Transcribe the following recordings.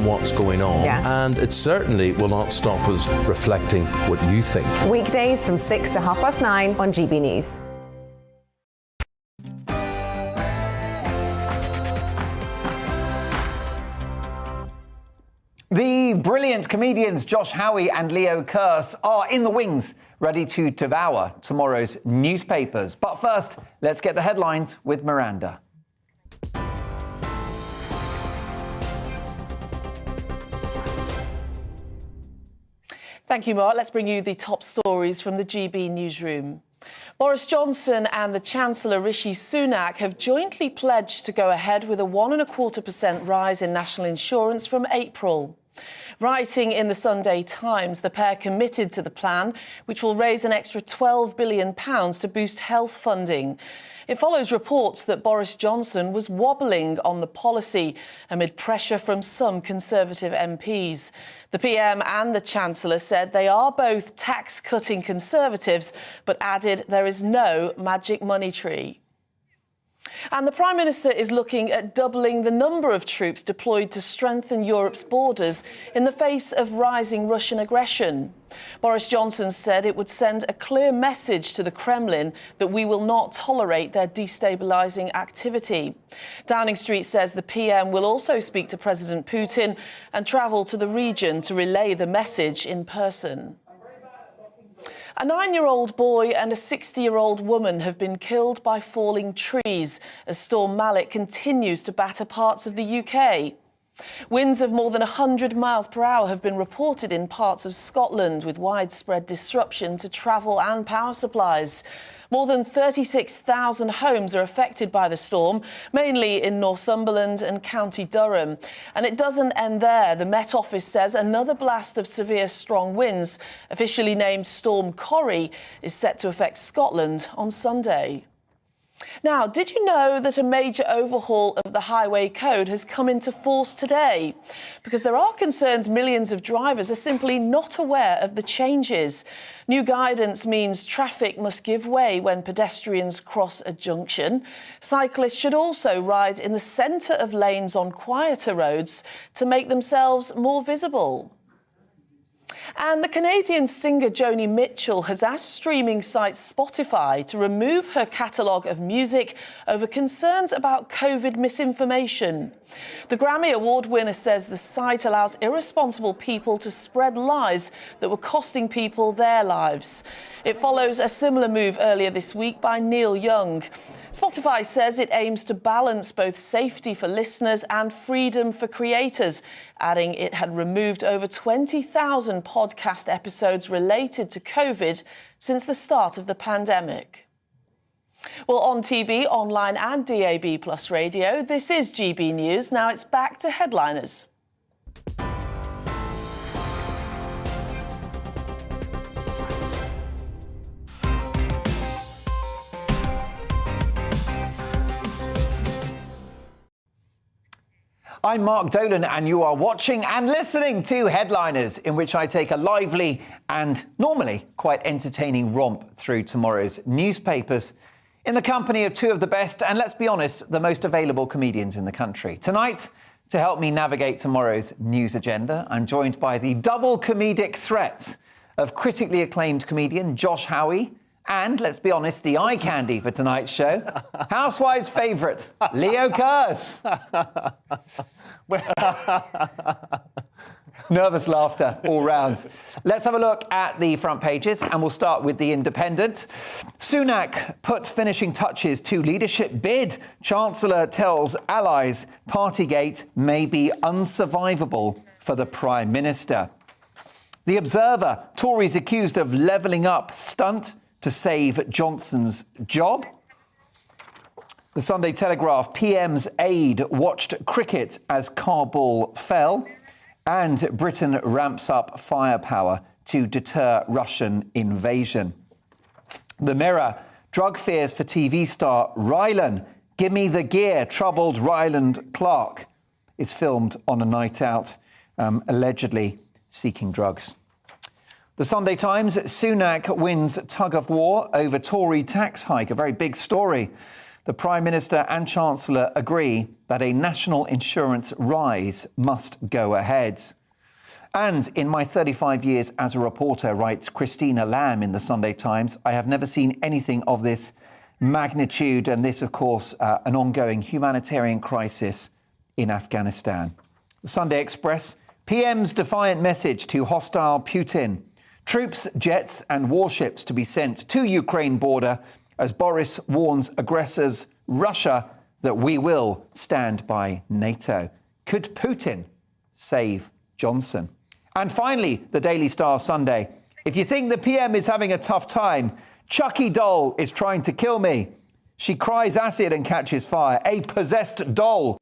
knowing what's going on, and it certainly will not stop us reflecting what you think. Weekdays from 6 to 9:30 on GB News. The brilliant comedians Josh Howie and Leo Kearse are in the wings, ready to devour tomorrow's newspapers. But first, let's get the headlines with Miranda. Thank you, Mark. Let's bring you the top stories from the GB newsroom. Boris Johnson and the Chancellor Rishi Sunak have jointly pledged to go ahead with a 1.25% rise in national insurance from April. Writing in the Sunday Times, the pair committed to the plan, which will raise an extra £12 billion to boost health funding. It follows reports that Boris Johnson was wobbling on the policy amid pressure from some Conservative MPs. The PM and the Chancellor said they are both tax-cutting Conservatives, but added there is no magic money tree. And the Prime Minister is looking at doubling the number of troops deployed to strengthen Europe's borders in the face of rising Russian aggression. Boris Johnson said it would send a clear message to the Kremlin that we will not tolerate their destabilising activity. Downing Street says the PM will also speak to President Putin and travel to the region to relay the message in person. A 9-year-old boy and a 60-year-old woman have been killed by falling trees as Storm Malik continues to batter parts of the UK. Winds of more than 100 miles per hour have been reported in parts of Scotland, with widespread disruption to travel and power supplies. More than 36,000 homes are affected by the storm, mainly in Northumberland and County Durham. And it doesn't end there. The Met Office says another blast of severe strong winds, officially named Storm Corrie, is set to affect Scotland on Sunday. Now, did you know that a major overhaul of the highway code has come into force today? Because there are concerns millions of drivers are simply not aware of the changes. New guidance means traffic must give way when pedestrians cross a junction. Cyclists should also ride in the centre of lanes on quieter roads to make themselves more visible. And the Canadian singer Joni Mitchell has asked streaming site Spotify to remove her catalogue of music over concerns about COVID misinformation. The Grammy Award winner says the site allows irresponsible people to spread lies that were costing people their lives. It follows a similar move earlier this week by Neil Young. Spotify says it aims to balance both safety for listeners and freedom for creators, adding it had removed over 20,000 podcast episodes related to COVID since the start of the pandemic. Well, on TV, online and DAB+ radio, this is GB News. Now it's back to headliners. I'm Mark Dolan and you are watching and listening to Headliners, in which I take a lively and normally quite entertaining romp through tomorrow's newspapers in the company of two of the best and, let's be honest, the most available comedians in the country. Tonight, to help me navigate tomorrow's news agenda, I'm joined by the double comedic threat of critically acclaimed comedian Josh Howie and, let's be honest, the eye candy for tonight's show, Housewives' favourite, Leo Kearse. Nervous laughter all round. Let's have a look at the front pages, and we'll start with The Independent. Sunak puts finishing touches to leadership bid. Chancellor tells allies Partygate may be unsurvivable for the Prime Minister. The Observer, Tories accused of levelling up stunt to save Johnson's job. The Sunday Telegraph, PM's aide watched cricket as Kabul fell. And Britain ramps up firepower to deter Russian invasion. The Mirror, drug fears for TV star Rylan. Gimme the gear, troubled Ryland Clark is filmed on a night out, allegedly seeking drugs. The Sunday Times, Sunak wins tug of war over Tory tax hike, a very big story. The Prime Minister and Chancellor agree that a national insurance rise must go ahead. And in my 35 years as a reporter, writes Christina Lamb in the Sunday Times, I have never seen anything of this magnitude, and this, of course, an ongoing humanitarian crisis in Afghanistan. The Sunday Express, PM's defiant message to hostile Putin. Troops, jets and warships to be sent to Ukraine border as Boris warns aggressors Russia that we will stand by NATO. Could Putin save Johnson? And finally, the Daily Star Sunday. If you think the PM is having a tough time, Chucky doll is trying to kill me. She cries acid and catches fire. A possessed doll,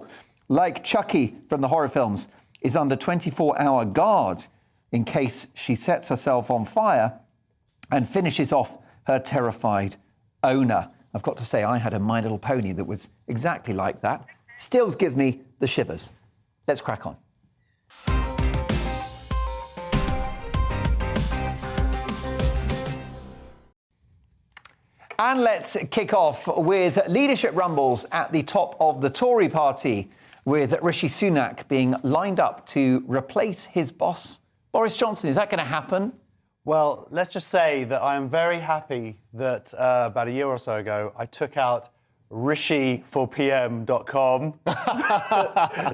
like Chucky from the horror films, is under 24-hour guard in case she sets herself on fire and finishes off her terrified owner. I've got to say, I had a My Little Pony that was exactly like that. Stills give me the shivers. Let's crack on. And let's kick off with leadership rumbles at the top of the Tory party, with Rishi Sunak being lined up to replace his boss, Boris Johnson. Is that going to happen? Well, let's just say that I am very happy that about a year or so ago, I took out rishiforpm.com.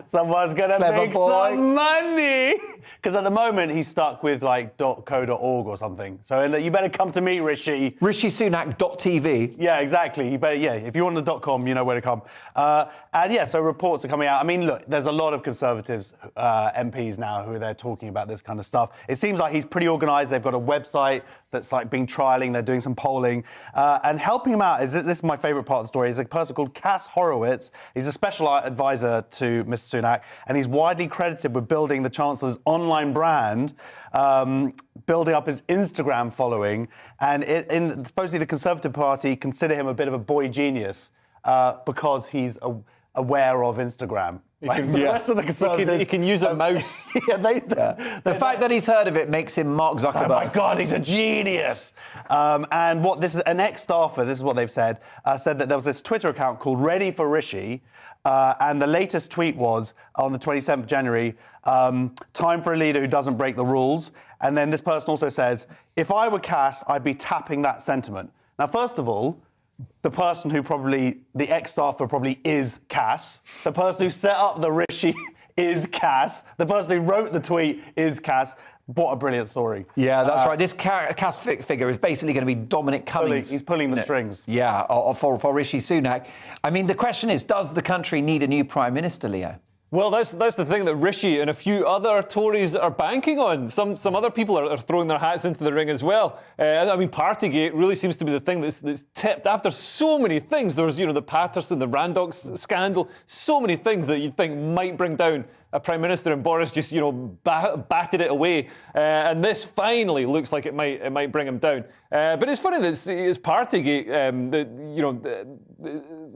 Someone's going to make some money. Because at the moment, he's stuck with like .co.org or something. So you better come to me, Rishi. RishiSunak.tv. Yeah, exactly. You better, if you want the .com, you know where to come. So reports are coming out. I mean, look, there's a lot of Conservatives MPs now who are there talking about this kind of stuff. It seems like he's pretty organised. They've got a website that's like being trialling. They're doing some polling. And helping him out, this is my favourite part of the story, is a person called Cass Horowitz. He's a special advisor to Mr. Sunak, and he's widely credited with building the Chancellor's online brand, building up his Instagram following, and supposedly the Conservative Party consider him a bit of a boy genius because he's aware of Instagram. The rest of the Conservatives... He can use a mouse. The fact that he's heard of it makes him Mark Zuckerberg. Oh, my God, he's a genius. And this is an ex-staffer, this is what they've said that there was this Twitter account called Ready for Rishi, and the latest tweet was, on the 27th of January, time for a leader who doesn't break the rules. And then this person also says, if I were Cass, I'd be tapping that sentiment. Now, first of all, the person who the ex-staffer probably is Cass. The person who set up the Rishi is Cass. The person who wrote the tweet is Cass. What a brilliant story. Yeah, that's right. This Cass figure is basically going to be Dominic Cummings. He's pulling the strings. Yeah, for Rishi Sunak. I mean, the question is, does the country need a new Prime Minister, Leo? Well, that's the thing that Rishi and a few other Tories are banking on. Some other people are throwing their hats into the ring as well. I mean, Partygate really seems to be the thing that's tipped after so many things. There was, the Patterson, the Randox scandal, so many things that you'd think might bring down a Prime Minister, and Boris just, batted it away. And this finally looks like it might bring him down. But it's funny that it's Partygate,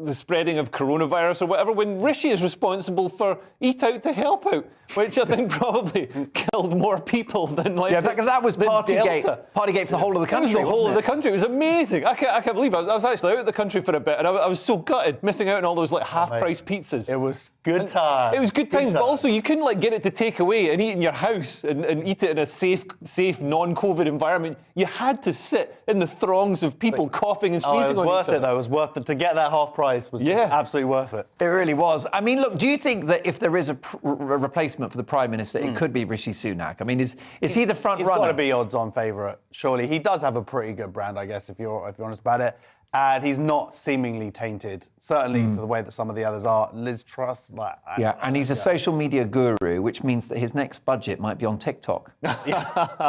the spreading of coronavirus or whatever, when Rishi is responsible for Eat Out to Help Out, which I think probably killed more people than that was Partygate. Delta. Partygate for the whole of the country. It was the whole of the country. It was amazing. I can't believe it. I was actually out of the country for a bit, and I was so gutted, missing out on all those half-price pizzas. It was good times. It was good times, but also you couldn't get it to take away and eat in your house and eat it in a safe non-COVID environment. You had to sit in the throngs of people coughing and sneezing on each other. It was worth it, though. It was worth it. To get that half price was just absolutely worth it. It really was. I mean, look, do you think that if there is a replacement for the Prime Minister, it could be Rishi Sunak? I mean, is he the front runner? He's got to be odds-on favourite, surely. He does have a pretty good brand, I guess, if you're honest about it. And he's not seemingly tainted, certainly to the way that some of the others are. Liz Truss, and he's a social media guru, which means that his next budget might be on TikTok.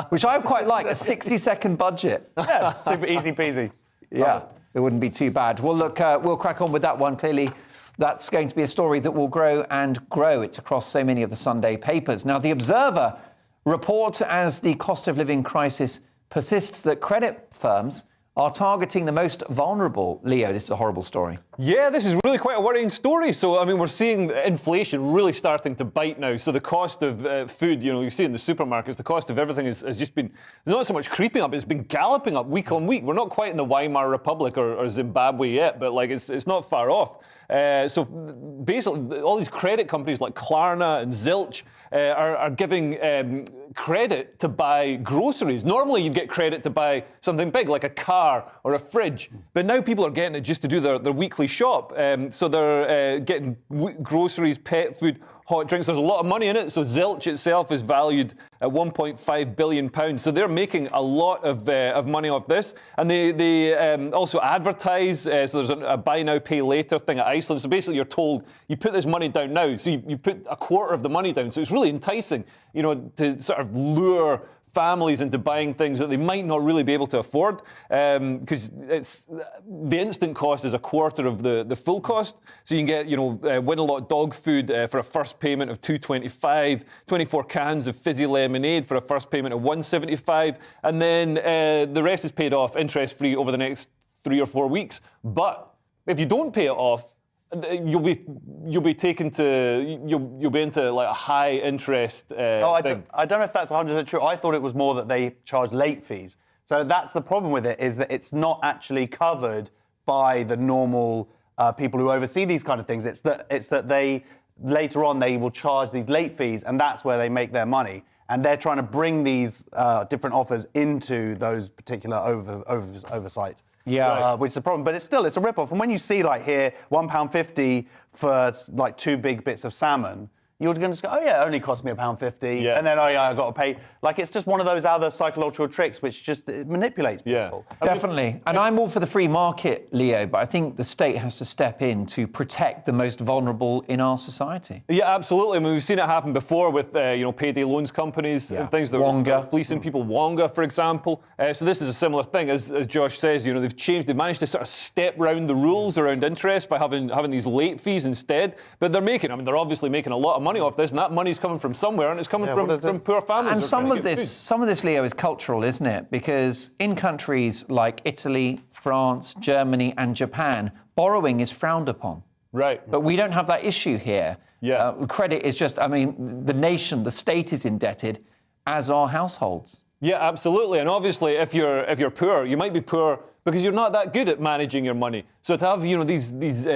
Which I quite like, a 60-second budget. Yeah, super easy peasy. Yeah, it wouldn't be too bad. Well, look, we'll crack on with that one. Clearly, that's going to be a story that will grow and grow. It's across so many of the Sunday papers. Now, The Observer reports, as the cost of living crisis persists, that credit firms are targeting the most vulnerable. Leo, this is a horrible story. Yeah, this is really quite a worrying story. So, I mean, we're seeing inflation really starting to bite now. So the cost of food, you see in the supermarkets, the cost of everything has just been not so much creeping up, it's been galloping up week on week. We're not quite in the Weimar Republic or Zimbabwe yet, but like it's not far off. So basically, all these credit companies like Klarna and Zilch are giving credit to buy groceries. Normally, you'd get credit to buy something big like a car or a fridge, but now people are getting it just to do their weekly shop. So they're getting groceries, pet food, hot drinks. There's a lot of money in it. So Zilch itself is valued at £1.5 billion. So they're making a lot of money off this. And they also advertise. So there's a buy now, pay later thing at Iceland. So basically you're told you put this money down now. So you put a quarter of the money down. So it's really enticing, to sort of lure families into buying things that they might not really be able to afford, because the instant cost is a quarter of the full cost. So you can get, Win-A-Lot dog food for a first payment of $2.25, 24 cans of fizzy lemonade for a first payment of $1.75, and then the rest is paid off interest-free over the next 3 or 4 weeks. But if you don't pay it off, you'll be taken to you'll be into like a high interest I thing. I don't know if that's 100% true. I thought it was more that they charge late fees. So that's the problem with it, is that it's not actually covered by the normal people who oversee these kind of things. It's that they later on they will charge these late fees, and that's where they make their money. And they're trying to bring these different offers into those particular oversight. Yeah. Which is a problem, but it's a rip-off. And when you see, like here, £1.50 for like 2 big bits of salmon, you're going to just go, oh yeah, it only cost me £1.50, Yeah. and then, oh yeah, I got to pay. Like, it's just one of those other psychological tricks which just manipulates people. Yeah. Definitely. And I'm all for the free market, Leo, but I think the state has to step in to protect the most vulnerable in our society. Yeah, absolutely. I mean, we've seen it happen before with, payday loans companies and things that Wonga. are fleecing people. Wonga, for example. So this is a similar thing. As Josh says, they've managed to sort of step round the rules around interest by having these late fees instead. But they're obviously making a lot of money off this, and that money's coming from somewhere, and it's coming from poor families. And some of this, Leo, is cultural, isn't it? Because in countries like Italy, France, Germany, and Japan, borrowing is frowned upon. Right. But we don't have that issue here. Yeah. Credit is just, the state is indebted, as are households. Yeah, absolutely. And obviously, if you're poor, you might be poor because you're not that good at managing your money. So to have these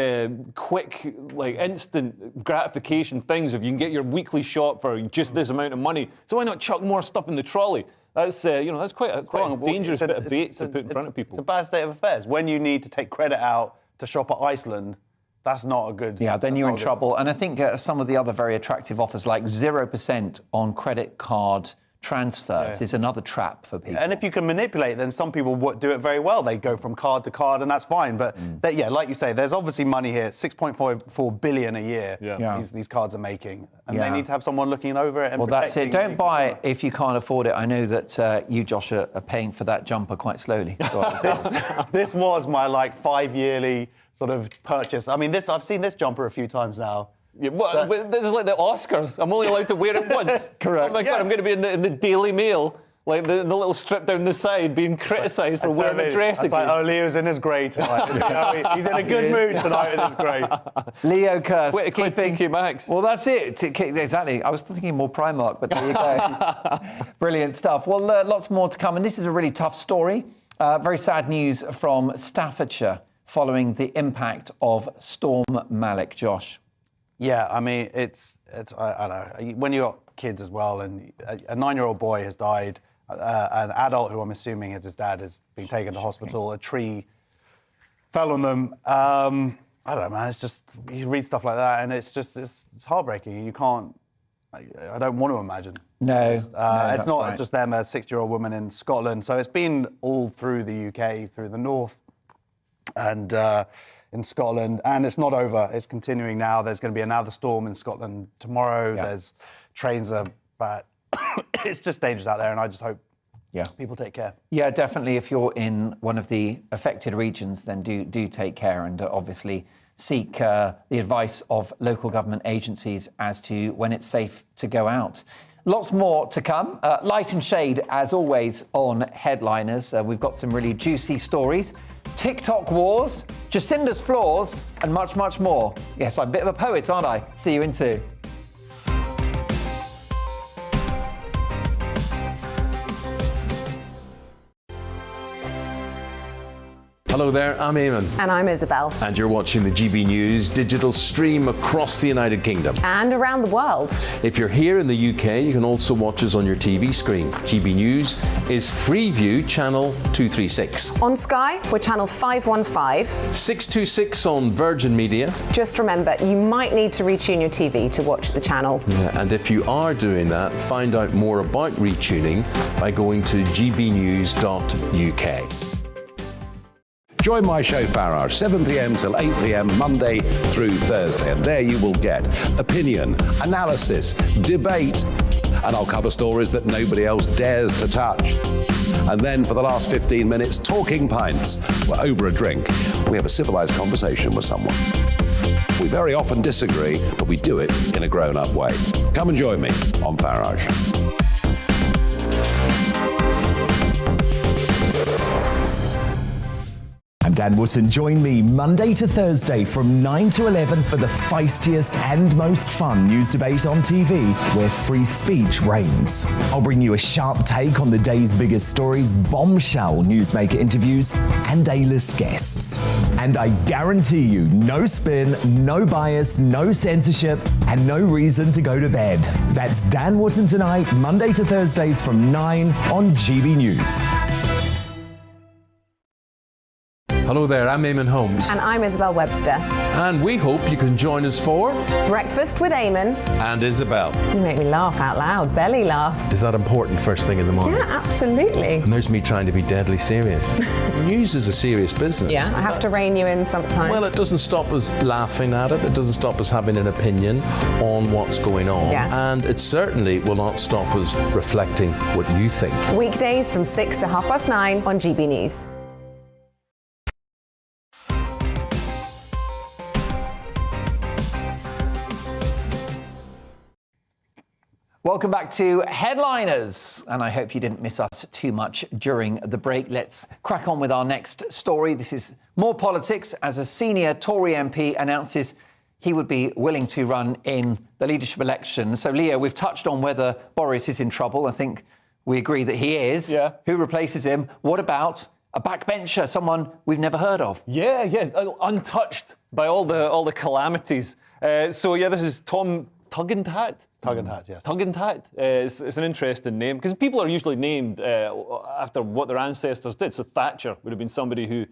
quick, like instant gratification things, if you can get your weekly shop for just this amount of money, so why not chuck more stuff in the trolley? That's that's quite a dangerous bit of bait to put in front of people. It's a bad state of affairs. When you need to take credit out to shop at Iceland, that's not a good. Yeah, then you're in trouble. And I think some of the other very attractive offers, like 0% on credit card transfers, is another trap for people. And if you can manipulate, then some people do it very well. They go from card to card, and that's fine. But like you say, there's obviously money here. 6.4 billion a year. Yeah. These cards are making, and they need to have someone looking over it and that's it. protecting Don't the buy it consumer. if you can't afford it. I know that you, Josh, are paying for that jumper quite slowly. This was my 5-yearly sort of purchase. I mean, I've seen this jumper a few times now. Yeah, this is like the Oscars. I'm only allowed to wear it once. Correct. Oh my God, I'm going to be in the Daily Mail, like the little strip down the side, being criticised for wearing a dress again. It's like, oh, Leo's in his grey tonight. He's in a good mood tonight in his grey. Leo Kirst. Wait, TK Maxx. Well, that's it. Exactly. I was thinking more Primark, but there you go. Brilliant stuff. Well, lots more to come. And this is a really tough story. Very sad news from Staffordshire following the impact of Storm Malik. Josh. Yeah, I mean, it's I don't know. When you got kids as well, and a 9-year-old boy has died, an adult who I'm assuming is his dad has been taken to hospital. A tree fell on them. I don't know, man. It's just, you read stuff like that, and it's heartbreaking. You can't. I don't want to imagine. No, it's not just them. A 60-year-old woman in Scotland. So it's been all through the UK, through the north, and in Scotland, and it's not over. It's continuing now. There's going to be another storm in Scotland tomorrow. Yeah. There's trains are bad. It's just dangerous out there, and I just hope people take care. Yeah, definitely. If you're in one of the affected regions, then do take care, and obviously seek the advice of local government agencies as to when it's safe to go out. Lots more to come. Light and shade, as always, on Headliners. We've got some really juicy stories. TikTok wars, Jacinda's flaws, and much, much more. Yes, I'm a bit of a poet, aren't I? See you in 2. Hello there, I'm Eamon. And I'm Isabel. And you're watching the GB News digital stream across the United Kingdom. And around the world. If you're here in the UK, you can also watch us on your TV screen. GB News is Freeview channel 236. On Sky, we're channel 515. 626 on Virgin Media. Just remember, you might need to retune your TV to watch the channel. Yeah, and if you are doing that, find out more about retuning by going to gbnews.uk. Join my show Farage, 7 p.m. till 8 p.m. Monday through Thursday, and there you will get opinion, analysis, debate, and I'll cover stories that nobody else dares to touch. And then for the last 15 minutes, talking pints. We're over a drink. We have a civilized conversation with someone. We very often disagree, but we do it in a grown-up way. Come and join me on Farage. I'm Dan Wootton. Join me Monday to Thursday from 9 to 11 for the feistiest and most fun news debate on TV, where free speech reigns. I'll bring you a sharp take on the day's biggest stories, bombshell newsmaker interviews, and A-list guests. And I guarantee you, no spin, no bias, no censorship, and no reason to go to bed. That's Dan Wootton tonight, Monday to Thursdays from 9 on GB News. Hello there, I'm Eamon Holmes. And I'm Isabel Webster. And we hope you can join us for Breakfast with Eamon. And Isabel. You make me laugh out loud, belly laugh. Is that important first thing in the morning? Yeah, absolutely. And there's me trying to be deadly serious. News is a serious business. Yeah, I have to rein you in sometimes. Well, it doesn't stop us laughing at it. It doesn't stop us having an opinion on what's going on. Yeah. And it certainly will not stop us reflecting what you think. Weekdays from 6 to 9:30 on GB News. Welcome back to Headliners, and I hope you didn't miss us too much during the break. Let's crack on with our next story. This is more politics as a senior Tory MP announces he would be willing to run in the leadership election. So, Leo, we've touched on whether Boris is in trouble. I think we agree that he is. Yeah. Who replaces him? What about a backbencher, someone we've never heard of? Yeah, untouched by all the calamities. This is Tom Tugendhat. Tugendhat, yes. Tugendhat. It's an interesting name because people are usually named after what their ancestors did. So Thatcher would have been somebody who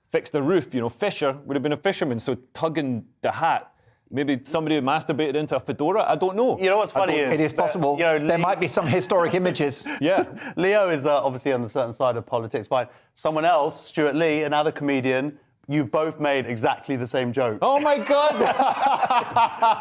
fixed a roof. Fisher would have been a fisherman. So Tugendhat. Maybe somebody who masturbated into a fedora. I don't know. You know what's funny is... It is possible. There might be some historic images. Yeah. Leo is obviously on the certain side of politics, fine. Someone else, Stuart Lee, another comedian, you both made exactly the same joke. Oh my God!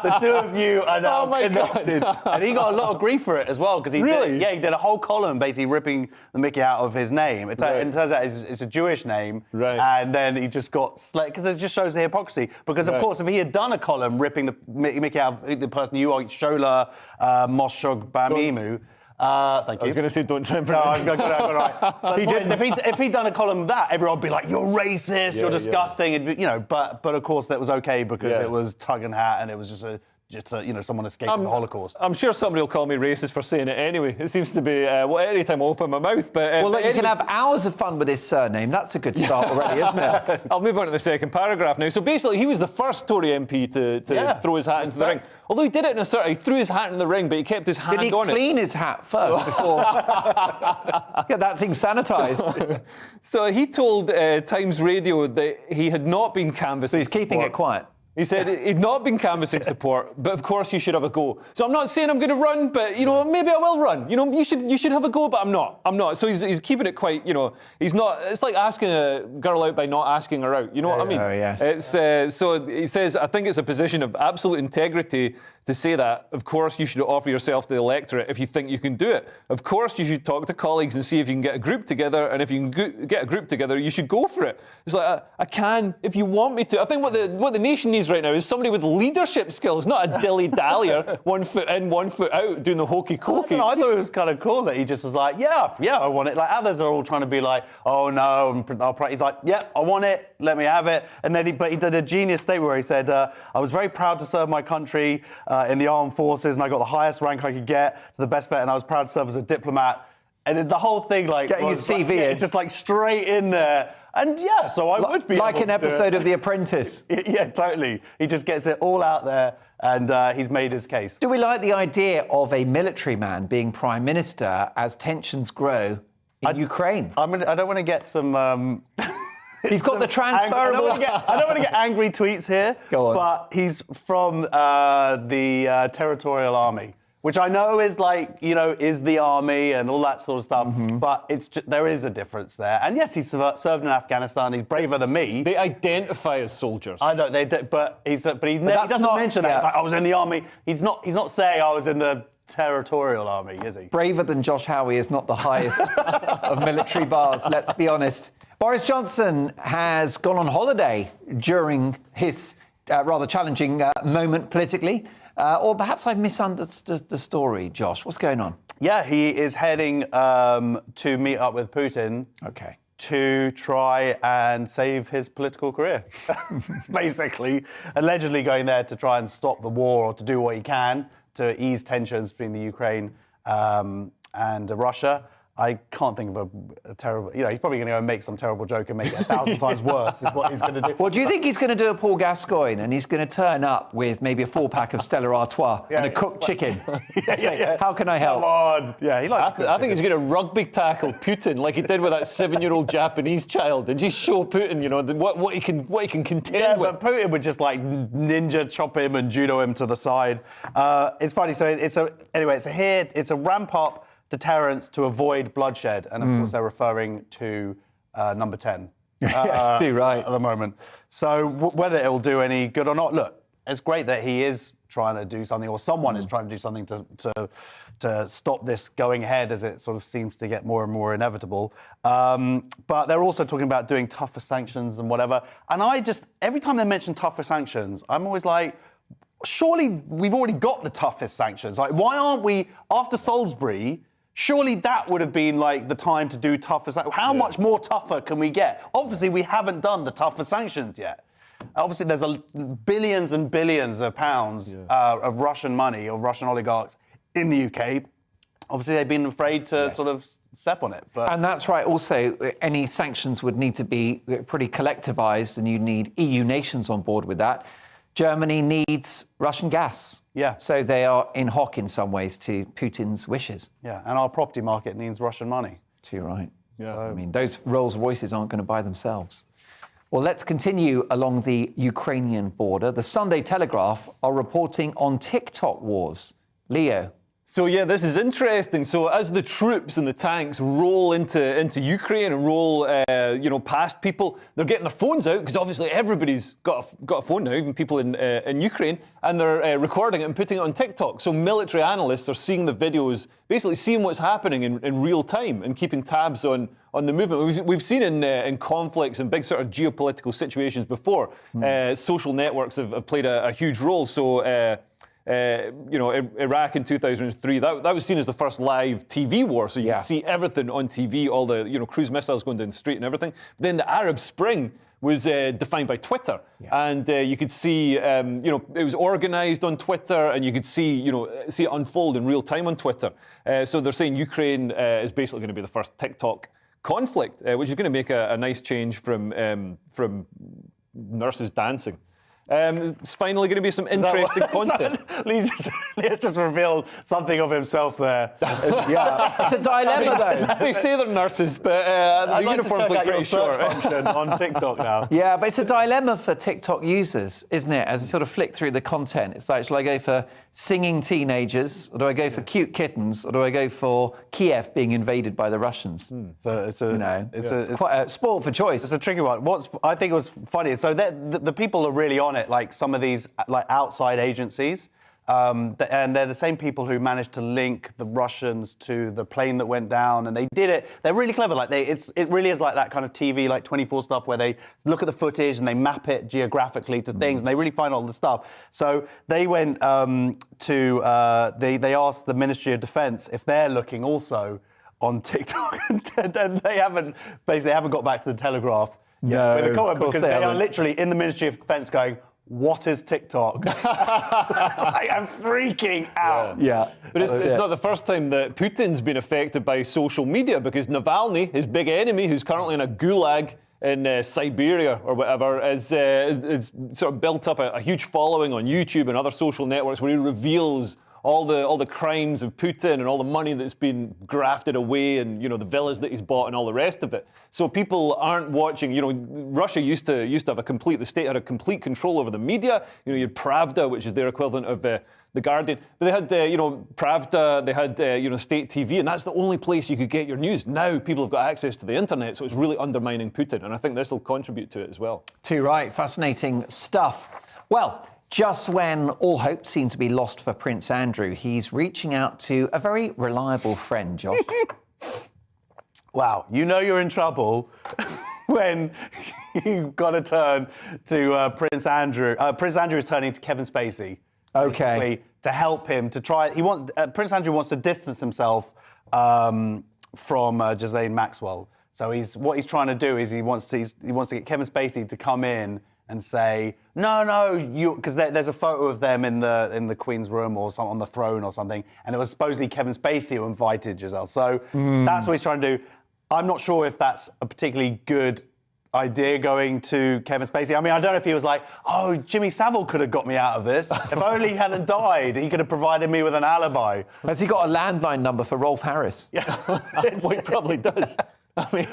The two of you are now connected. And he got a lot of grief for it as well, because he did a whole column basically ripping the Mickey out of his name. It turns out it's a Jewish name, right. And then he just got because it just shows the hypocrisy. Because of course, if he had done a column ripping the Mickey out of the person you are, Shola Moshog Bamimu. Thank you. I was going to say, don't try and No, pronounce I got it right. But he did. If he'd done a column of that, everyone would be like, "You're racist. You're disgusting." It'd be, but of course that was okay because it was Tugendhat and it was just someone escaping the Holocaust. I'm sure somebody will call me racist for saying it anyway. It seems to be any time I open my mouth. But you can have hours of fun with his surname. That's a good start already, isn't it? I'll move on to the second paragraph now. So basically, he was the first Tory MP to throw his hat into the ring. Although he did it he threw his hat in the ring, but he kept his hand on it. Did he clean his hat first before get that thing sanitised? So he told Times Radio that he had not been canvassing. So he's keeping it quiet. He said he'd not been canvassing support, but of course you should have a go. So I'm not saying I'm going to run, but maybe I will run. You should have a go, but I'm not. So he's keeping it quite. He's not. It's like asking a girl out by not asking her out. You know what I mean? Oh yes. It's so he says I think it's a position of absolute integrity to say that. Of course you should offer yourself to the electorate if you think you can do it. Of course you should talk to colleagues and see if you can get a group together, and if you can get a group together, you should go for it. It's like I can if you want me to. I think what the nation needs needs right now is somebody with leadership skills, not a dilly-dallier, 1 foot in, 1 foot out, doing the hokey-cokey. I thought it was kind of cool that he just was like, yeah, I want it. Like, others are all trying to be like, oh, no. He's like, yeah, I want it. Let me have it. And then he did a genius statement where he said, I was very proud to serve my country in the armed forces, and I got the highest rank I could get to the best vet, and I was proud to serve as a diplomat. And the whole thing, like, getting his CV in. Just like straight in there. And yeah, so I would be like able an to episode of The Apprentice. Yeah, totally. He just gets it all out there, and he's made his case. Do we like the idea of a military man being prime minister as tensions grow in Ukraine? I don't want to get some. He's got the transferable. I don't want to get angry tweets here. Go on. But he's from the Territorial Army, which I know is like, is the army and all that sort of stuff. Mm-hmm. But there is a difference there. And yes, he's served in Afghanistan. He's braver than me. They identify as soldiers. I know they do, but he doesn't mention that. Yeah. It's like, I was in the army. He's not saying I was in the Territorial Army, is he? Braver than Josh Howie is not the highest of military bars, let's be honest. Boris Johnson has gone on holiday during his rather challenging moment politically. Or perhaps I've misunderstood the story, Josh. What's going on? Yeah, he is heading to meet up with Putin. Okay. To try and save his political career, basically. Allegedly going there to try and stop the war or to do what he can to ease tensions between the Ukraine and Russia. I can't think of a terrible... he's probably going to go and make some terrible joke and make it 1,000 times worse is what he's going to do. Well, do you think he's going to do a Paul Gascoigne and he's going to turn up with maybe a 4-pack of Stella Artois and a cooked chicken? Yeah. How can I help? Come on. Yeah, he likes I think he's going to rugby tackle Putin like he did with that 7-year-old Japanese child and just show Putin, what he can contend with. But Putin would just like ninja chop him and judo him to the side. It's funny. So it's a ramp up deterrence to avoid bloodshed, and of course they're referring to number 10. Yes, too right. At the moment. So whether it will do any good or not, look, it's great that he is trying to do something, or someone is trying to do something to stop this going ahead as it sort of seems to get more and more inevitable. But they're also talking about doing tougher sanctions and whatever. And every time they mention tougher sanctions, I'm always like, surely we've already got the toughest sanctions. Like, why aren't we, after Salisbury, surely that would have been like the time to do tougher sanctions. How much more tougher can we get? Obviously, we haven't done the tougher sanctions yet. Obviously, there's billions and billions of pounds of Russian money, or Russian oligarchs in the UK. Obviously, they've been afraid to sort of step on it. And that's right. Also, any sanctions would need to be pretty collectivised, and you need EU nations on board with that. Germany needs Russian gas. Yeah. So they are in hock in some ways to Putin's wishes. Yeah, and our property market needs Russian money. Too right. Yeah. I mean, those Rolls Royces aren't going to buy themselves. Well, let's continue along the Ukrainian border. The Sunday Telegraph are reporting on TikTok wars. Leo. So yeah, this is interesting. So as the troops and the tanks roll into Ukraine and roll, past people, they're getting their phones out because obviously everybody's got a phone now, even people in Ukraine, and they're recording it and putting it on TikTok. So military analysts are seeing the videos, basically seeing what's happening in real time and keeping tabs on the movement. We've seen in conflicts and big sort of geopolitical situations before, social networks have played a huge role. So. Iraq in 2003, that was seen as the first live TV war. So you could see everything on TV, all the cruise missiles going down the street and everything. But then the Arab Spring was defined by Twitter, and you could see, it was organised on Twitter, and you could see it unfold in real time on Twitter. So they're saying Ukraine is basically going to be the first TikTok conflict, which is going to make a nice change from nurses dancing. It's finally going to be some interesting content. Lee's just revealed something of himself there. It's a dilemma, though. They say they're nurses, but the uniforms look pretty short. Function on TikTok now. Yeah, but it's a dilemma for TikTok users, isn't it? As you sort of flick through the content, it's like, shall I go for singing teenagers, or do I go for cute kittens, or do I go for Kiev being invaded by the Russians? So It's quite a sport for choice. It's a tricky one. I think was funny. So the people are really on it. Like some of these like outside agencies, and they're the same people who managed to link the Russians to the plane that went down, and they did it. They're really clever. Like it really is like that kind of TV, like 24 stuff, where they look at the footage and they map it geographically to things, and they really find all the stuff. So they went they asked the Ministry of Defence if they're looking also on TikTok, and they haven't got back to the Telegraph yet with a comment, because they are literally in the Ministry of Defence going, what is TikTok? I'm freaking out. Yeah. But it's not the first time that Putin's been affected by social media, because Navalny, his big enemy, who's currently in a gulag in Siberia or whatever, is sort of built up a huge following on YouTube and other social networks, where he reveals all the crimes of Putin and all the money that's been grafted away, and the villas that he's bought and all the rest of it. So people aren't watching. Russia used to have the state had a complete control over the media. You had Pravda, which is their equivalent of the Guardian. But they had Pravda, they had state TV, and that's the only place you could get your news. Now people have got access to the internet, so it's really undermining Putin, and I think this will contribute to it as well. Too right, fascinating stuff. Well, just when all hope seemed to be lost for Prince Andrew, he's reaching out to a very reliable friend, Josh. Wow, you're in trouble when you've got to turn to Prince Andrew. Prince Andrew is turning to Kevin Spacey, basically, to help him to try. Prince Andrew wants to distance himself from Ghislaine Maxwell. So what he's trying to do is he wants to get Kevin Spacey to come in and say, no, because there's a photo of them in the Queen's room or on the throne or something, and it was supposedly Kevin Spacey who invited Giselle. So that's what he's trying to do. I'm not sure if that's a particularly good idea, going to Kevin Spacey. I mean, I don't know if he was like, oh, Jimmy Savile could have got me out of this. If only he hadn't died, he could have provided me with an alibi. Has he got a landline number for Rolf Harris? Yeah. Well, he probably does. I mean,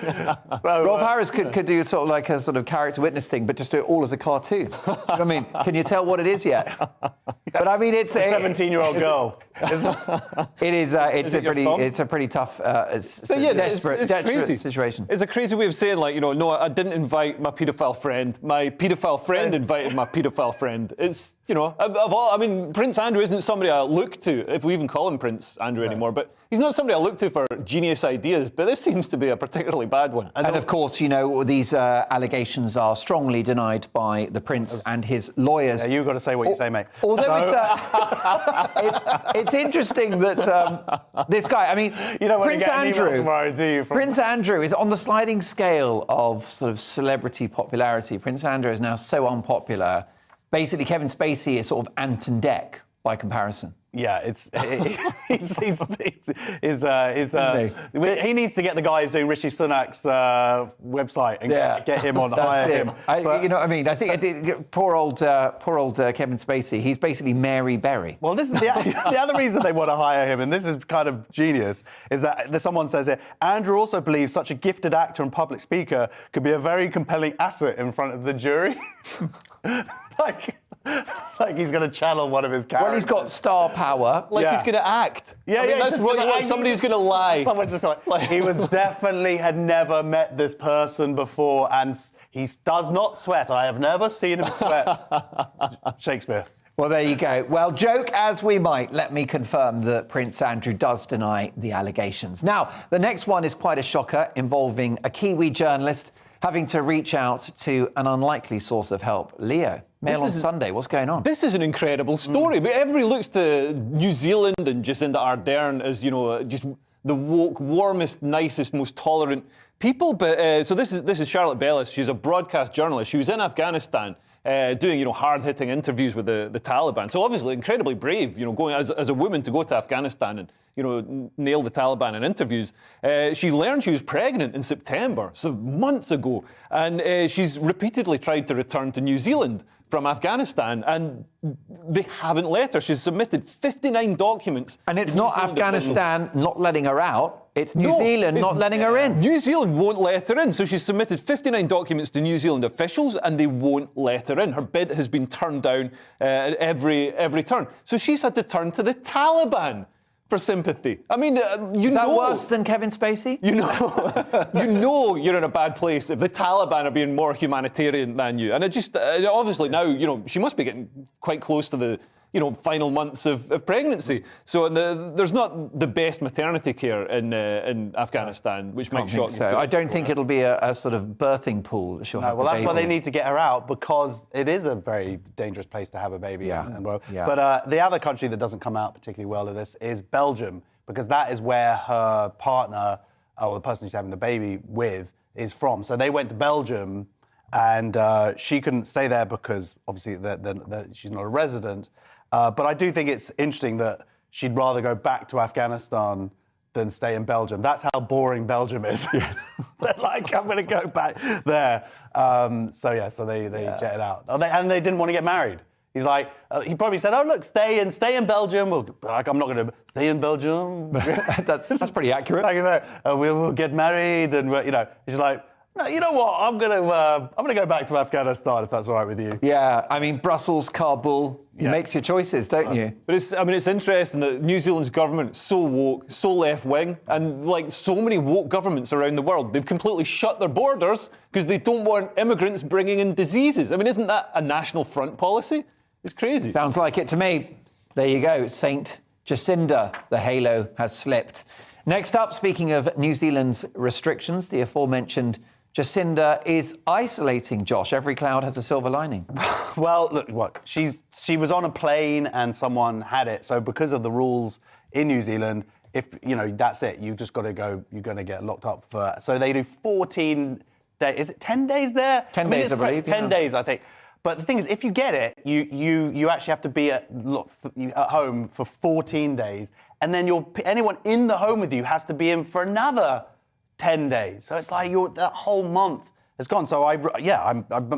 so, Rolf Harris could do sort of like a sort of character witness thing, but just do it all as a cartoon. I mean, can you tell what it is yet? But I mean, it's a 17-year-old girl. It's a pretty tough, desperate situation. It's a crazy way of saying, like, no, I didn't invite my paedophile friend. My paedophile friend invited my paedophile friend. It's, Prince Andrew isn't somebody I look to, if we even call him Prince Andrew anymore, but he's not somebody I look to for genius ideas, but this seems to be a particularly bad one. And of course, these allegations are strongly denied by the Prince and his lawyers. Yeah, you've got to say what you say, mate. Although it's interesting that this guy, I mean, you don't want Prince to get Andrew, an email tomorrow, do you? Prince Andrew is on the sliding scale of sort of celebrity popularity. Prince Andrew is now so unpopular. Basically, Kevin Spacey is sort of Anton Dec by comparison. Yeah, he needs to get the guy who's doing Rishi Sunak's website and get him on, hire him. I think poor old Kevin Spacey. He's basically Mary Berry. Well, this is the other reason they want to hire him, and this is kind of genius, is that someone says here, Andrew also believes such a gifted actor and public speaker could be a very compelling asset in front of the jury. Like he's going to channel one of his characters. Well, he's got star power. He's going to act. Yeah, that's what you want. Somebody who's going to lie. Someone's just he had never met this person before, and he does not sweat. I have never seen him sweat. Shakespeare. Well, there you go. Well, joke as we might, let me confirm that Prince Andrew does deny the allegations. Now, the next one is quite a shocker, involving a Kiwi journalist having to reach out to an unlikely source of help. Leo, Mail on Sunday, what's going on? This is an incredible story. But everybody looks to New Zealand and Jacinda Ardern as, just the woke, warmest, nicest, most tolerant people. But so this is Charlotte Bellis. She's a broadcast journalist. She was in Afghanistan doing, hard-hitting interviews with the Taliban. So obviously incredibly brave, going as a woman to go to Afghanistan and, nail the Taliban in interviews. She learned she was pregnant in September, so months ago, and she's repeatedly tried to return to New Zealand from Afghanistan, and they haven't let her. She's submitted 59 documents. And it's not Afghanistan not letting her out, it's New Zealand not letting her in. New Zealand won't let her in, so she's submitted 59 documents to New Zealand officials, and they won't let her in. Her bid has been turned down at every turn. So she's had to turn to the Taliban for sympathy. I mean, Is that worse than Kevin Spacey? You're in a bad place if the Taliban are being more humanitarian than you. And it just, obviously now, she must be getting quite close to the final months of pregnancy. So there's not the best maternity care in Afghanistan, which might shock you. I don't think it'll be a sort of birthing pool. No, well, that's why they need to get her out, because it is a very dangerous place to have a baby. Yeah. But the other country that doesn't come out particularly well of this is Belgium, because that is where her partner, or the person she's having the baby with, is from. So they went to Belgium, and she couldn't stay there because obviously she's not a resident. But I do think it's interesting that she'd rather go back to Afghanistan than stay in Belgium. That's how boring Belgium is. Like, I'm going to go back there. So they jetted out. And they didn't want to get married. He's like, he probably said, "Oh, look, stay in Belgium." Well, like, I'm not going to stay in Belgium. that's pretty accurate. Like, we'll get married, and he's like, "No, you know what? I'm gonna go back to Afghanistan if that's all right with you." Yeah, I mean, Brussels, Kabul, you make your choices, don't you? But it's interesting that New Zealand's government is so woke, so left-wing, and like so many woke governments around the world, they've completely shut their borders because they don't want immigrants bringing in diseases. I mean, isn't that a National Front policy? It's crazy. Sounds like it to me. There you go, Saint Jacinda. The halo has slipped. Next up, speaking of New Zealand's restrictions, the aforementioned Jacinda is isolating, Josh. Every cloud has a silver lining. Well, look, what? She was on a plane and someone had it. So because of the rules in New Zealand, if, that's it. You just got to go. You're going to get locked up for... So they do 14 days. Is it 10 days there? 10 days, I believe. 10 days, I think. But the thing is, if you get it, you actually have to be at home for 14 days. And then anyone in the home with you has to be in for another 10 days. So it's like that whole month has gone. So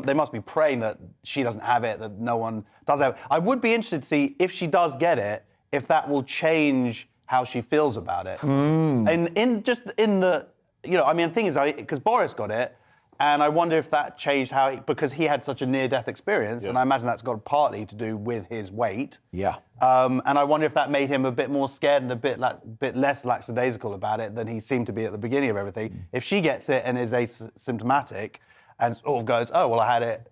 they must be praying that she doesn't have it, that no one does have it. I would be interested to see if she does get it, if that will change how she feels about it. And the thing is, because Boris got it, and I wonder if that changed because he had such a near-death experience, and I imagine that's got partly to do with his weight. Yeah. And I wonder if that made him a bit more scared and a bit less lackadaisical about it than he seemed to be at the beginning of everything. If she gets it and is asymptomatic and sort of goes, "Oh, well, I had it,"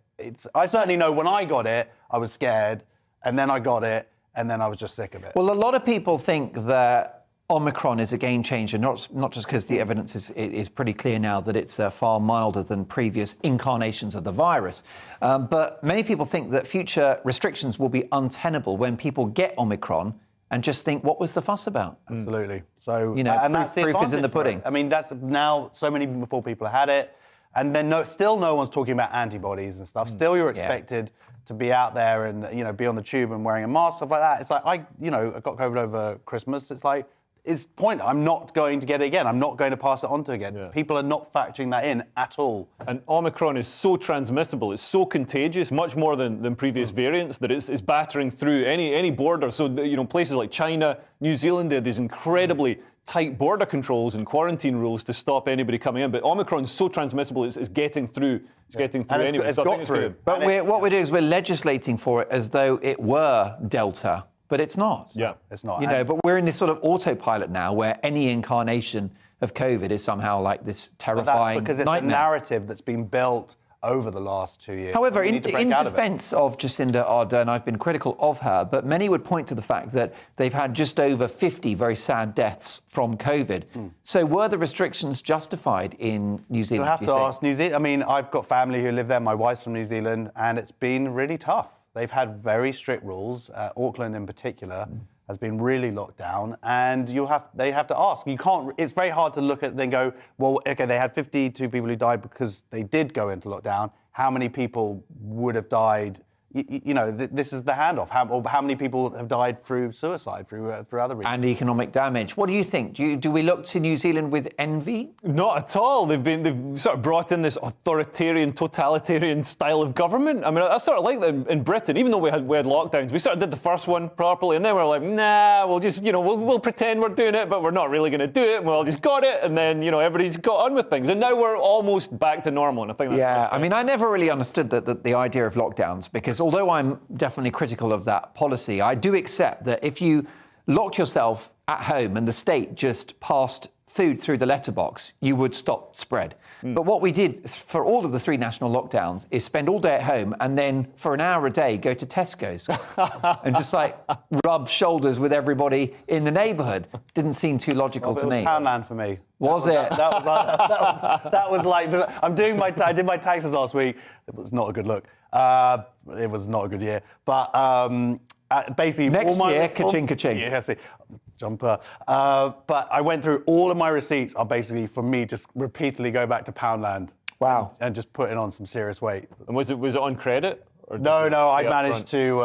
I certainly know when I got it, I was scared, and then I got it, and then I was just sick of it. Well, a lot of people think that Omicron is a game changer, not just because the evidence is pretty clear now that it's far milder than previous incarnations of the virus. But many people think that future restrictions will be untenable when people get Omicron and just think, what was the fuss about? Absolutely. So, and that's the proof is in the advantage for it. pudding. I mean, that's now so many poor people have had it, and then still no one's talking about antibodies and stuff. Still, you're expected to be out there and be on the tube and wearing a mask, stuff like that. It's like I got COVID over Christmas. It's like, it's point. I'm not going to get it again. I'm not going to pass it on to again. Yeah. People are not factoring that in at all. And Omicron is so transmissible, it's so contagious, much more than previous variants, that it's battering through any border. So, places like China, New Zealand, they have these incredibly tight border controls and quarantine rules to stop anybody coming in. But Omicron is so transmissible, it's getting through. It's getting through anyway. It's got through. But what we're doing is we're legislating for it as though it were Delta. But it's not. Yeah, it's not. But we're in this sort of autopilot now where any incarnation of COVID is somehow like this terrifying nightmare. But that's because it's a narrative that's been built over the last 2 years. However, in defence of Jacinda Ardern, I've been critical of her, but many would point to the fact that they've had just over 50 very sad deaths from COVID. So were the restrictions justified in New Zealand? You'll have to ask New Zealand. I mean, I've got family who live there. My wife's from New Zealand, and it's been really tough. They've had very strict rules. Auckland, in particular, has been really locked down, and they have to ask. You can't. It's very hard to look at then go, well, okay, they had 52 people who died because they did go into lockdown. How many people would have died? This is the handoff. How many people have died through suicide, through other reasons? And economic damage. What do you think? Do we look to New Zealand with envy? Not at all. They've sort of brought in this authoritarian, totalitarian style of government. I mean, I sort of like that in Britain. Even though we had lockdowns, we sort of did the first one properly, and then we're like, nah, we'll just we'll pretend we're doing it, but we're not really going to do it. We'll just got it, and then everybody's got on with things, and now we're almost back to normal. And I think that's I mean, I never really understood the idea of lockdowns, because although I'm definitely critical of that policy, I do accept that if you locked yourself at home and the state just passed food through the letterbox, you would stop spread. But what we did for all of the 3 national lockdowns is spend all day at home and then for an hour a day go to Tesco's and just like rub shoulders with everybody in the neighbourhood. Didn't seem too logical to me. It was Poundland for me. Was it? That was like I did my taxes last week. It was not a good look. It was not a good year. But basically, next all my year, ka-ching. Yeah, see, jumper. But I went through all of my receipts are basically for me just repeatedly go back to Poundland. Wow. And just putting on some serious weight. And was it on credit? No, I managed to.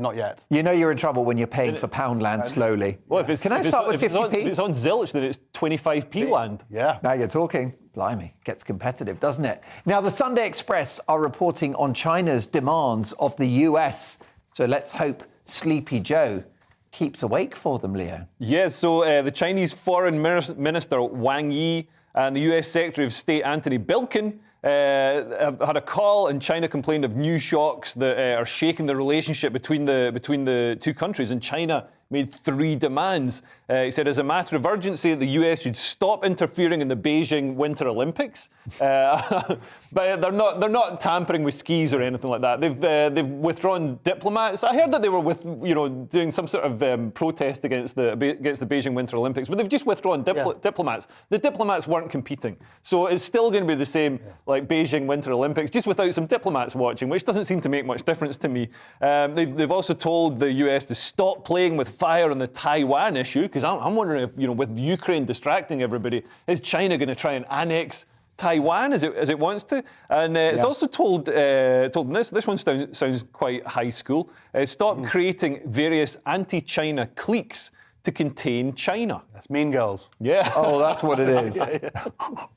Not yet. You know you're in trouble when you're paying for Poundland slowly. Well, Can I start with 50p? If it's on Zilch, then it's 25p land. Yeah. Now you're talking. Blimey, gets competitive, doesn't it? Now, the Sunday Express are reporting on China's demands of the US. So let's hope Sleepy Joe keeps awake for them, Leo. Yes, so the Chinese Foreign Minister Wang Yi and the US Secretary of State Antony Blinken have had a call, and China complained of new shocks that are shaking the relationship between the two countries. And China made 3 demands. He said, as a matter of urgency, the US should stop interfering in the Beijing Winter Olympics. But they're not tampering with skis or anything like that. They've withdrawn diplomats. I heard that they were doing some sort of protest against the Beijing Winter Olympics, but they've just withdrawn diplomats. The diplomats weren't competing, so it's still going to be the same like Beijing Winter Olympics, just without some diplomats watching, which doesn't seem to make much difference to me. They've also told the US to stop playing with fire on the Taiwan issue, because I'm wondering if, with Ukraine distracting everybody, is China going to try and annex Taiwan as it wants to? And it's also told this one sounds quite high school. Stop creating various anti-China cliques to contain China. That's Mean Girls. Yeah. Oh, that's what it is.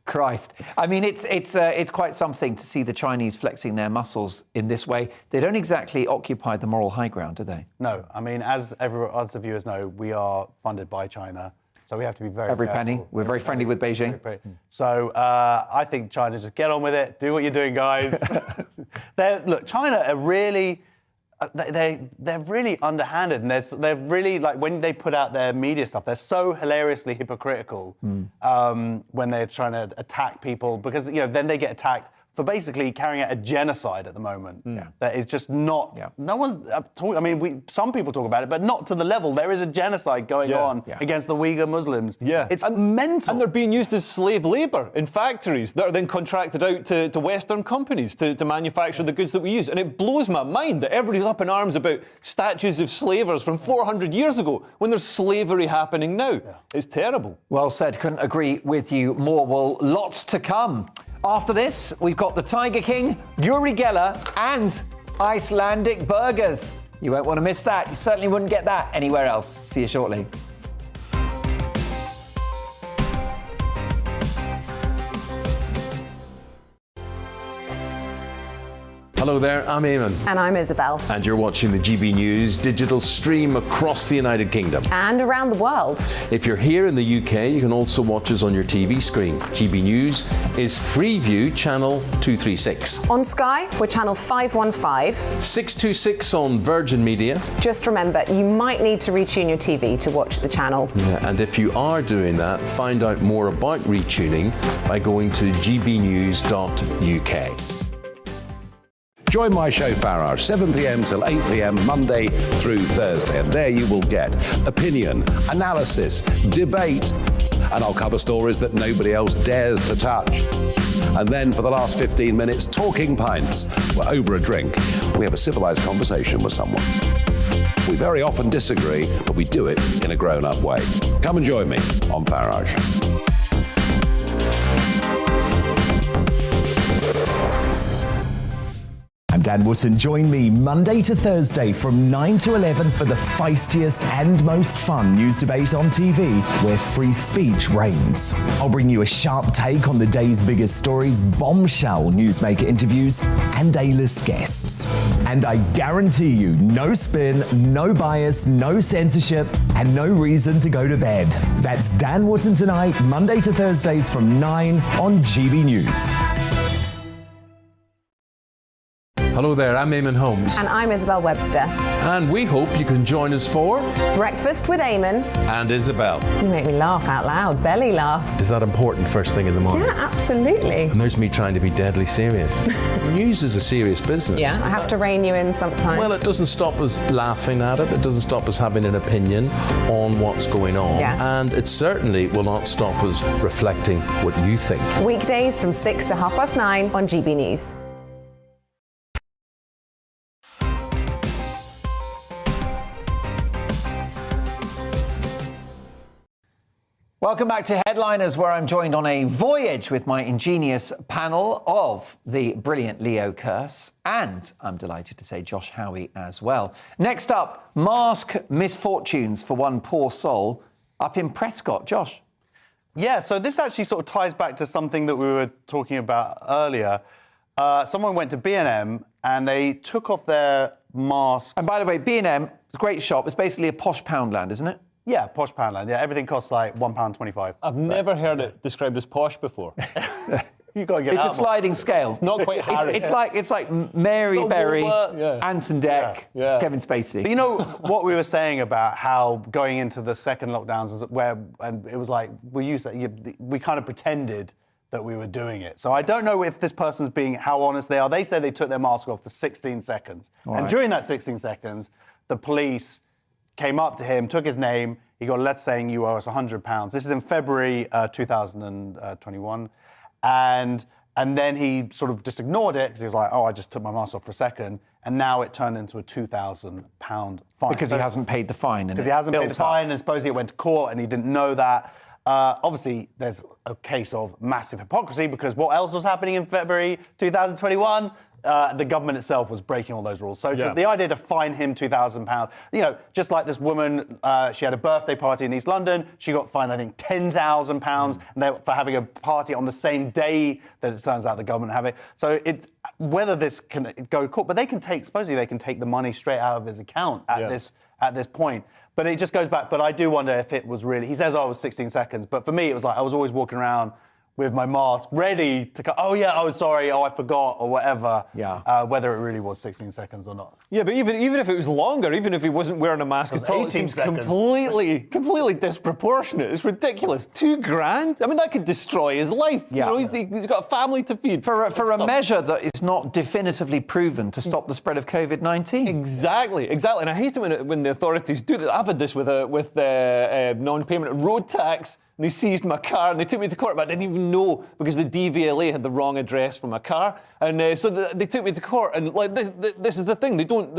Christ. I mean, it's quite something to see the Chinese flexing their muscles in this way. They don't exactly occupy the moral high ground, do they? No. I mean, as the viewers know, we are funded by China. So we have to be very Every careful. penny. We're very friendly with Beijing. So I think China, just get on with it. Do what you're doing, guys. Look, China are really... They're really underhanded, and they're really, like, when they put out their media stuff, they're so hilariously hypocritical when they're trying to attack people, because then they get attacked for basically carrying out a genocide at the moment. That is just not. No one's talking. I mean, some people talk about it, but not to the level. There is a genocide going on against the Uyghur Muslims. It's mental. And they're being used as slave labour in factories that are then contracted out to Western companies to manufacture the goods that we use. And it blows my mind that everybody's up in arms about statues of slavers from 400 years ago when there's slavery happening now. It's terrible. Well said. Couldn't agree with you more. Well, lots to come. After this, we've got the Tiger King, Uri Geller, and Icelandic burgers. You won't want to miss that. You certainly wouldn't get that anywhere else. See you shortly. Hello there, I'm Eamon. And I'm Isabel. And you're watching the GB News digital stream across the United Kingdom. And around the world. If you're here in the UK, you can also watch us on your TV screen. GB News is Freeview Channel 236. On Sky, we're Channel 515. 626 on Virgin Media. Just remember, you might need to retune your TV to watch the channel. Yeah, and if you are doing that, find out more about retuning by going to gbnews.uk. Join my show Farage, 7 p.m. till 8 p.m. Monday through Thursday. And there you will get opinion, analysis, debate, and I'll cover stories that nobody else dares to touch. And then for the last 15 minutes, talking pints. We're over a drink. We have a civilized conversation with someone. We very often disagree, but we do it in a grown-up way. Come and join me on Farage. I'm Dan Wootton. Join me Monday to Thursday from 9 to 11 for the feistiest and most fun news debate on TV, where free speech reigns. I'll bring you a sharp take on the day's biggest stories, bombshell newsmaker interviews, and A-list guests. And I guarantee you, no spin, no bias, no censorship, and no reason to go to bed. That's Dan Wootton tonight, Monday to Thursdays from 9 on GB News. Hello there, I'm Eamon Holmes. And I'm Isabel Webster. And we hope you can join us for Breakfast with Eamon. And Isabel. You make me laugh out loud, belly laugh. Is that important first thing in the morning? Yeah, absolutely. And there's me trying to be deadly serious. News is a serious business. Yeah, I have to rein you in sometimes. Well, it doesn't stop us laughing at it. It doesn't stop us having an opinion on what's going on. Yeah. And it certainly will not stop us reflecting what you think. Weekdays from 6 to 9:30 on GB News. Welcome back to Headliners, where I'm joined on a voyage with my ingenious panel of the brilliant Leo Kearse, and I'm delighted to say Josh Howie as well. Next up, mask misfortunes for one poor soul up in Prescott. Josh. Yeah, so this actually sort of ties back to something that we were talking about earlier. Someone went to B&M and they took off their mask. And by the way, B&M, it's a great shop. It's basically a posh Poundland, isn't it? Yeah, posh Poundland. Yeah, everything costs like £1.25. I've never heard it described as posh before. You've got to get It's out a sliding scale. It's not quite Harry. It's like Mary Berry, Anton Deck, Yeah. Kevin Spacey. But you know what we were saying about how going into the second lockdowns is where, and it was like, we kind of pretended that we were doing it. So I don't know if this person's being, how honest they are. They said they took their mask off for 16 seconds. And during that 16 seconds, the police came up to him, took his name, he got a letter saying, you owe us £100. This is in February 2021. And then he sort of just ignored it because he was like, oh, I just took my mask off for a second. And now it turned into a £2,000 fine. Because he hasn't paid the fine. Because he hasn't paid the fine, and supposedly it went to court and he didn't know that. Obviously, there's a case of massive hypocrisy because what else was happening in February 2021? The government itself was breaking all those rules. So the idea to fine him £2,000, you know, just like this woman, she had a birthday party in East London. She got fined, I think, £10,000 for having a party on the same day that it turns out the government have it. So whether this can go to court, but supposedly they can take the money straight out of his account at this point. But it just goes back. But I do wonder if it was really, he says, oh, it was 16 seconds. But for me, it was like I was always walking around with my mask, ready to go, oh yeah, oh sorry, oh I forgot, or whatever. Yeah. Whether it really was 16 seconds or not. Yeah, but even if it was longer, even if he wasn't wearing a mask at all, it seems completely disproportionate. It's ridiculous. £2,000? I mean, that could destroy his life. Yeah. You know, he's got a family to feed. For a measure that is not definitively proven to stop the spread of COVID-19. Exactly. And I hate it when the authorities do that. I've had this with non-payment of road tax. And they seized my car and they took me to court, but I didn't even know because the DVLA had the wrong address for my car. And so they took me to court. And like this is the thing: they don't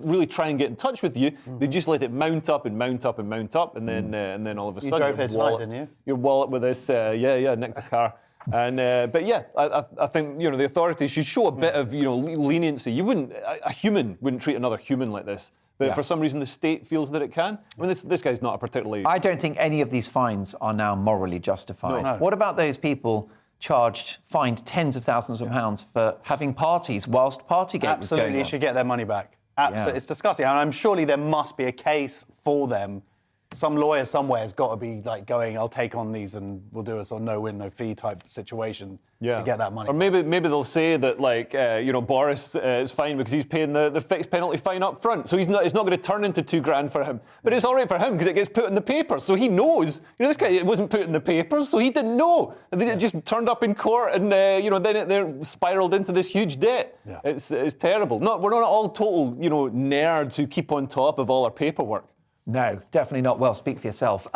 really try and get in touch with you. They just let it mount up and mount up and mount up, and then all of a sudden, you drove here tonight, didn't you? Your wallet with this, nicked the car. And but yeah, I think the authorities should show a bit of leniency. A human wouldn't treat another human like this. But for some reason, the state feels that it can. I mean, this guy's not a particularly... I don't think any of these fines are now morally justified. No. What about those people fined tens of thousands of pounds for having parties whilst Partygate was going on? Absolutely, should get their money back. Absolutely, It's disgusting. And I'm surely there must be a case for them. Some lawyer somewhere has got to be like going, I'll take on these and we'll do a sort of no win, no fee type situation to get that money. Or maybe they'll say that Boris is fine because he's paying the fixed penalty fine up front, so it's not going to turn into £2,000 for him. But it's all right for him because it gets put in the papers, so he knows. This guy, it wasn't put in the papers, so he didn't know. And then it just turned up in court, and then they're spiraled into this huge debt. Yeah. It's terrible. We're not all total nerds who keep on top of all our paperwork. No, definitely not. Well, speak for yourself.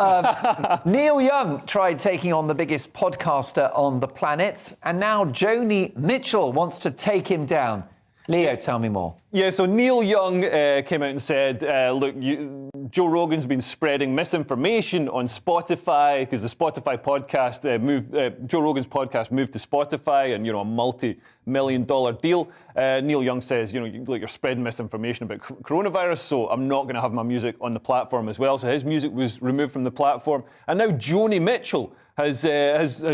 Neil Young tried taking on the biggest podcaster on the planet, and now Joni Mitchell wants to take him down. Leo, tell me more. Yeah, so Neil Young came out and said, look, Joe Rogan's been spreading misinformation on Spotify because the Spotify podcast Joe Rogan's podcast moved to Spotify and, a multi-million-dollar deal. Neil Young says, you're spreading misinformation about coronavirus, so I'm not going to have my music on the platform as well. So his music was removed from the platform. And now Joni Mitchell has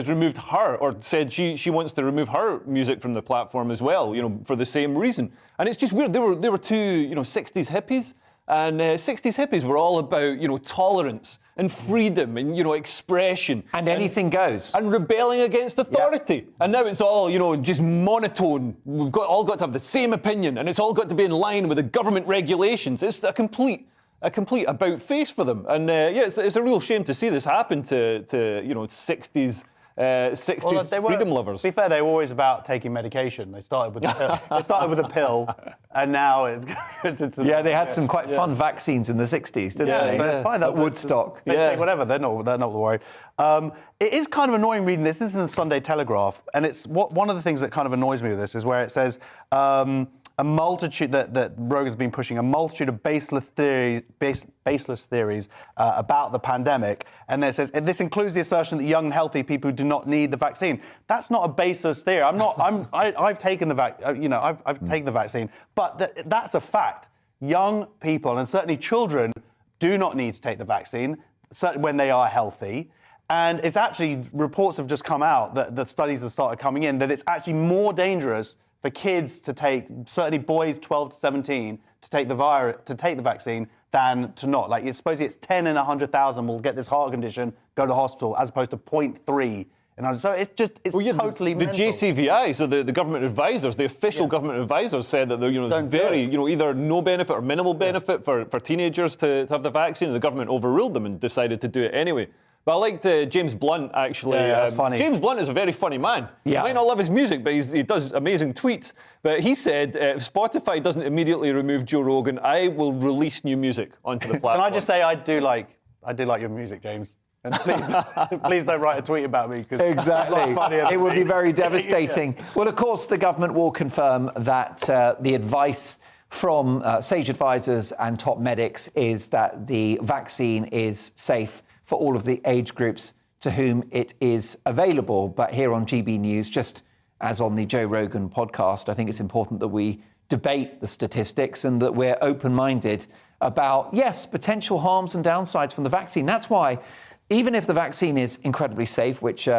removed her, or said she wants to remove her music from the platform as well, for the same reason. And it's just weird. They were two, 60s hippies, And 60s hippies were all about, tolerance and freedom and, expression. And anything goes. And rebelling against authority. Yeah. And now it's all, just monotone. We've all got to have the same opinion, and it's all got to be in line with the government regulations. It's a complete about face for them. And it's a real shame to see this happen to 60s. 60s freedom lovers. To be fair, they were always about taking medication. They started with the pill, and now it's into they had some quite fun vaccines in the 60s, didn't they? So it's fine. At Woodstock. They take whatever. They're not worried. It is kind of annoying reading this. This is in the Sunday Telegraph, and it's one of the things that kind of annoys me with this is where it says a multitude that Rogan's been pushing a multitude of baseless theories about the pandemic, and it says this includes the assertion that young and healthy people do not need the vaccine. That's not a baseless theory. I've taken I've taken the vaccine, but that's a fact. Young people and certainly children do not need to take the vaccine, certainly when they are healthy. And it's actually, reports have just come out that the studies have started coming in that it's actually more dangerous for kids to take, certainly boys 12 to 17, to take the vaccine than to not. Like, supposedly it's 10 in 100,000 will get this heart condition, go to hospital, as opposed to 0.3. So it's totally the mental. JCVI, so the government advisors, the official government advisors said that there's very, either no benefit or minimal benefit for teenagers to have the vaccine, and the government overruled them and decided to do it anyway. But I liked James Blunt, actually. Yeah, that's funny. James Blunt is a very funny man. Yeah. You might not love his music, but he does amazing tweets. But he said, if Spotify doesn't immediately remove Joe Rogan, I will release new music onto the platform. Can I just say I do like your music, James. And please don't write a tweet about me. Exactly. It would be very devastating. Yeah. Well, of course, the government will confirm that the advice from sage advisors and top medics is that the vaccine is safe for all of the age groups to whom it is available. But here on GB News, just as on the Joe Rogan podcast, I think it's important that we debate the statistics and that we're open-minded about, yes, potential harms and downsides from the vaccine. That's why, even if the vaccine is incredibly safe, which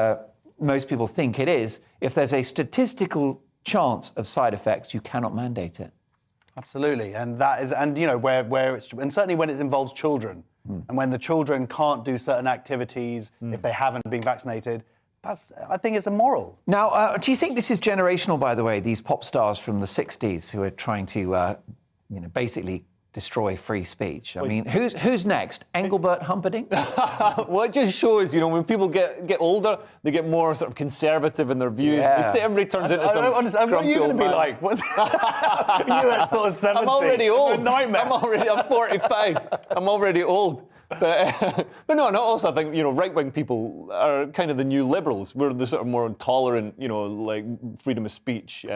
most people think it is, if there's a statistical chance of side effects, you cannot mandate it. Absolutely, and that is, and where it's, and certainly when it involves children, and when the children can't do certain activities if they haven't been vaccinated, I think it's immoral. Now, do you think this is generational, by the way, these pop stars from the 60s who are trying to, basically destroy free speech? I mean, who's next? Engelbert Humperdinck? Well, it just shows, when people get older, they get more sort of conservative in their views. Yeah. Everybody turns into some What are you going to be like? What's you at sort of 70? I'm already old. It's a nightmare. I'm 45. I'm already old. But no, also I think, right-wing people are kind of the new liberals. We're the sort of more tolerant, like freedom of speech,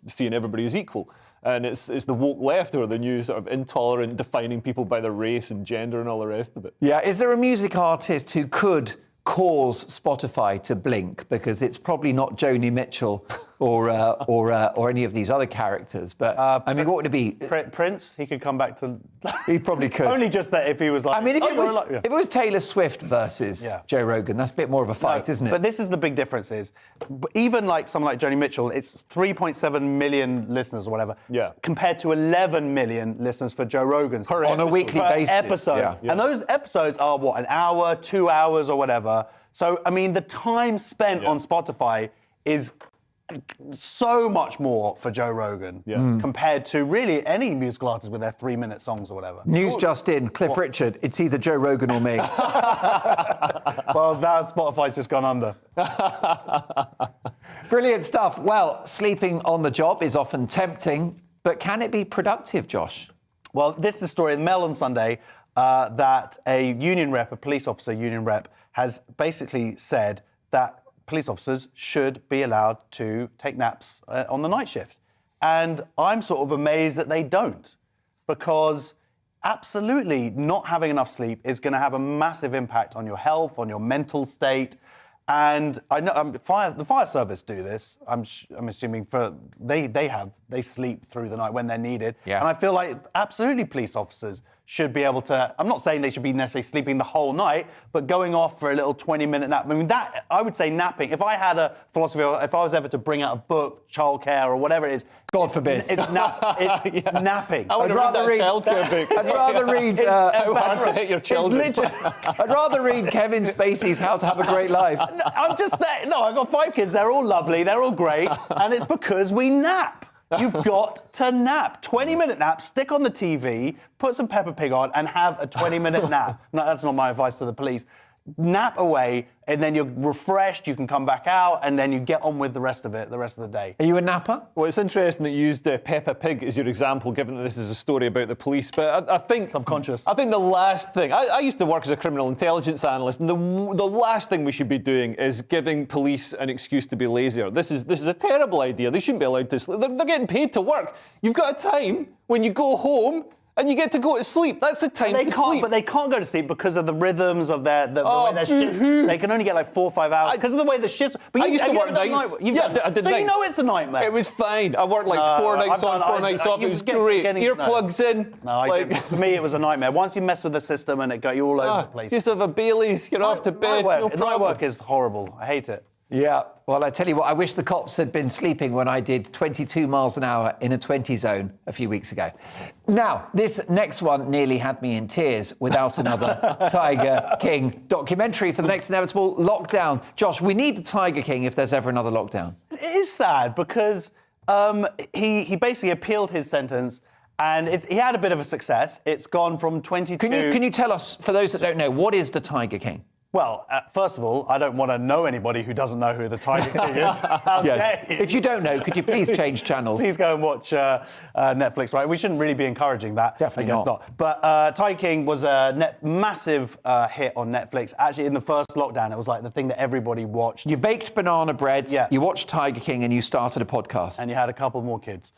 seeing everybody as equal. And it's the woke left who are the new sort of intolerant, defining people by their race and gender and all the rest of it. Yeah, is there a music artist who could cause Spotify to blink? Because it's probably not Joni Mitchell or any of these other characters. But I mean, what would it be? Prince, he could come back to. He probably could. Only just that if he was like. I mean, if it was Taylor Swift versus Joe Rogan, that's a bit more of a fight, isn't it? But this is the big difference: is even like someone like Joni Mitchell, it's 3.7 million listeners or whatever. Yeah. Compared to 11 million listeners for Joe Rogan's on a weekly basis. Episode. Yeah. And those episodes are what, an hour, 2 hours, or whatever. So I mean, the time spent on Spotify is so much more for Joe Rogan compared to really any musical artist with their 3-minute songs or whatever. News just in, Cliff Richard, it's either Joe Rogan or me. Well, now Spotify's just gone under. Brilliant stuff. Well, sleeping on the job is often tempting, but can it be productive, Josh? Well, this is a story in the Mail on Sunday that a union rep, a police officer union rep, has basically said that police officers should be allowed to take naps on the night shift. And I'm sort of amazed that they don't, because absolutely not having enough sleep is going to have a massive impact on your health, on your mental state. And I know the fire service do this. I'm assuming they sleep through the night when they're needed. Yeah. And I feel like absolutely police officers should be able to. I'm not saying they should be necessarily sleeping the whole night, but going off for a little 20-minute nap. I mean, that I would say napping. If I had a philosophy, or if I was ever to bring out a book, childcare or whatever it is, God forbid. It's napping. I would have read that childcare book. I'd rather read. How hard to hit your children. I'd rather read Kevin Spacey's How to Have a Great Life. I'm just saying. No, I've got 5 kids. They're all lovely. They're all great, and it's because we nap. You've got to nap. 20-minute nap, stick on the TV, put some Peppa Pig on, and have a 20-minute nap. No, that's not my advice to the police. Nap away, and then you're refreshed, you can come back out, and then you get on with the rest of it, the rest of the day. Are you a napper? Well, it's interesting that you used Peppa Pig as your example, given that this is a story about the police. But I think... Subconscious. I think the last thing... I used to work as a criminal intelligence analyst, and the last thing we should be doing is giving police an excuse to be lazier. This is a terrible idea. They shouldn't be allowed to sleep. They're getting paid to work. You've got a time when you go home and you get to go to sleep. That's the time to sleep. But they can't go to sleep because of the rhythms of the way their shifts. They can only get like 4 or 5 hours because of the way the shifts. But I used to work nights. I did so nights. You know it's a nightmare. It was fine. I worked like 4 nights on, 4 nights off. It was great. Earplugs in. No, for me it was a nightmare. Once you mess with the system and it got you all over the place. Just have a Baileys, get off to bed. Night work is horrible. I hate it. Yeah, well, I tell you what, I wish the cops had been sleeping when I did 22 miles an hour in a 20 zone a few weeks ago. Now, this next one nearly had me in tears without another Tiger King documentary for the next inevitable lockdown. Josh, we need the Tiger King if there's ever another lockdown. It is sad because he basically appealed his sentence. And he had a bit of a success. It's gone from 22... Can you tell us, for those that don't know, what is the Tiger King? Well, first of all, I don't want to know anybody who doesn't know who the Tiger King is. Yes. If you don't know, could you please change channels? Please go and watch Netflix, right? We shouldn't really be encouraging that. Definitely I guess not. But Tiger King was a massive hit on Netflix. Actually, in the first lockdown, it was like the thing that everybody watched. You baked banana bread, you watched Tiger King, and you started a podcast. And you had a couple more kids.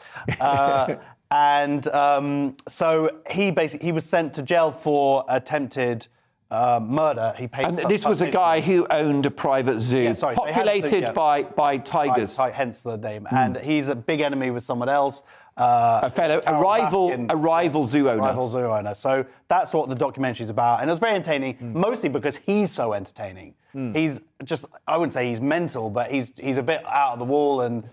So he was sent to jail for attempted murder. He paid. And this was a guy who owned a private zoo, populated by tigers. Hence the name. And he's a big enemy with someone else. A rival zoo owner. Rival zoo owner. So that's what the documentary's about. And it was very entertaining, mostly because he's so entertaining. He's just, I wouldn't say he's mental, but he's a bit out of the wall, and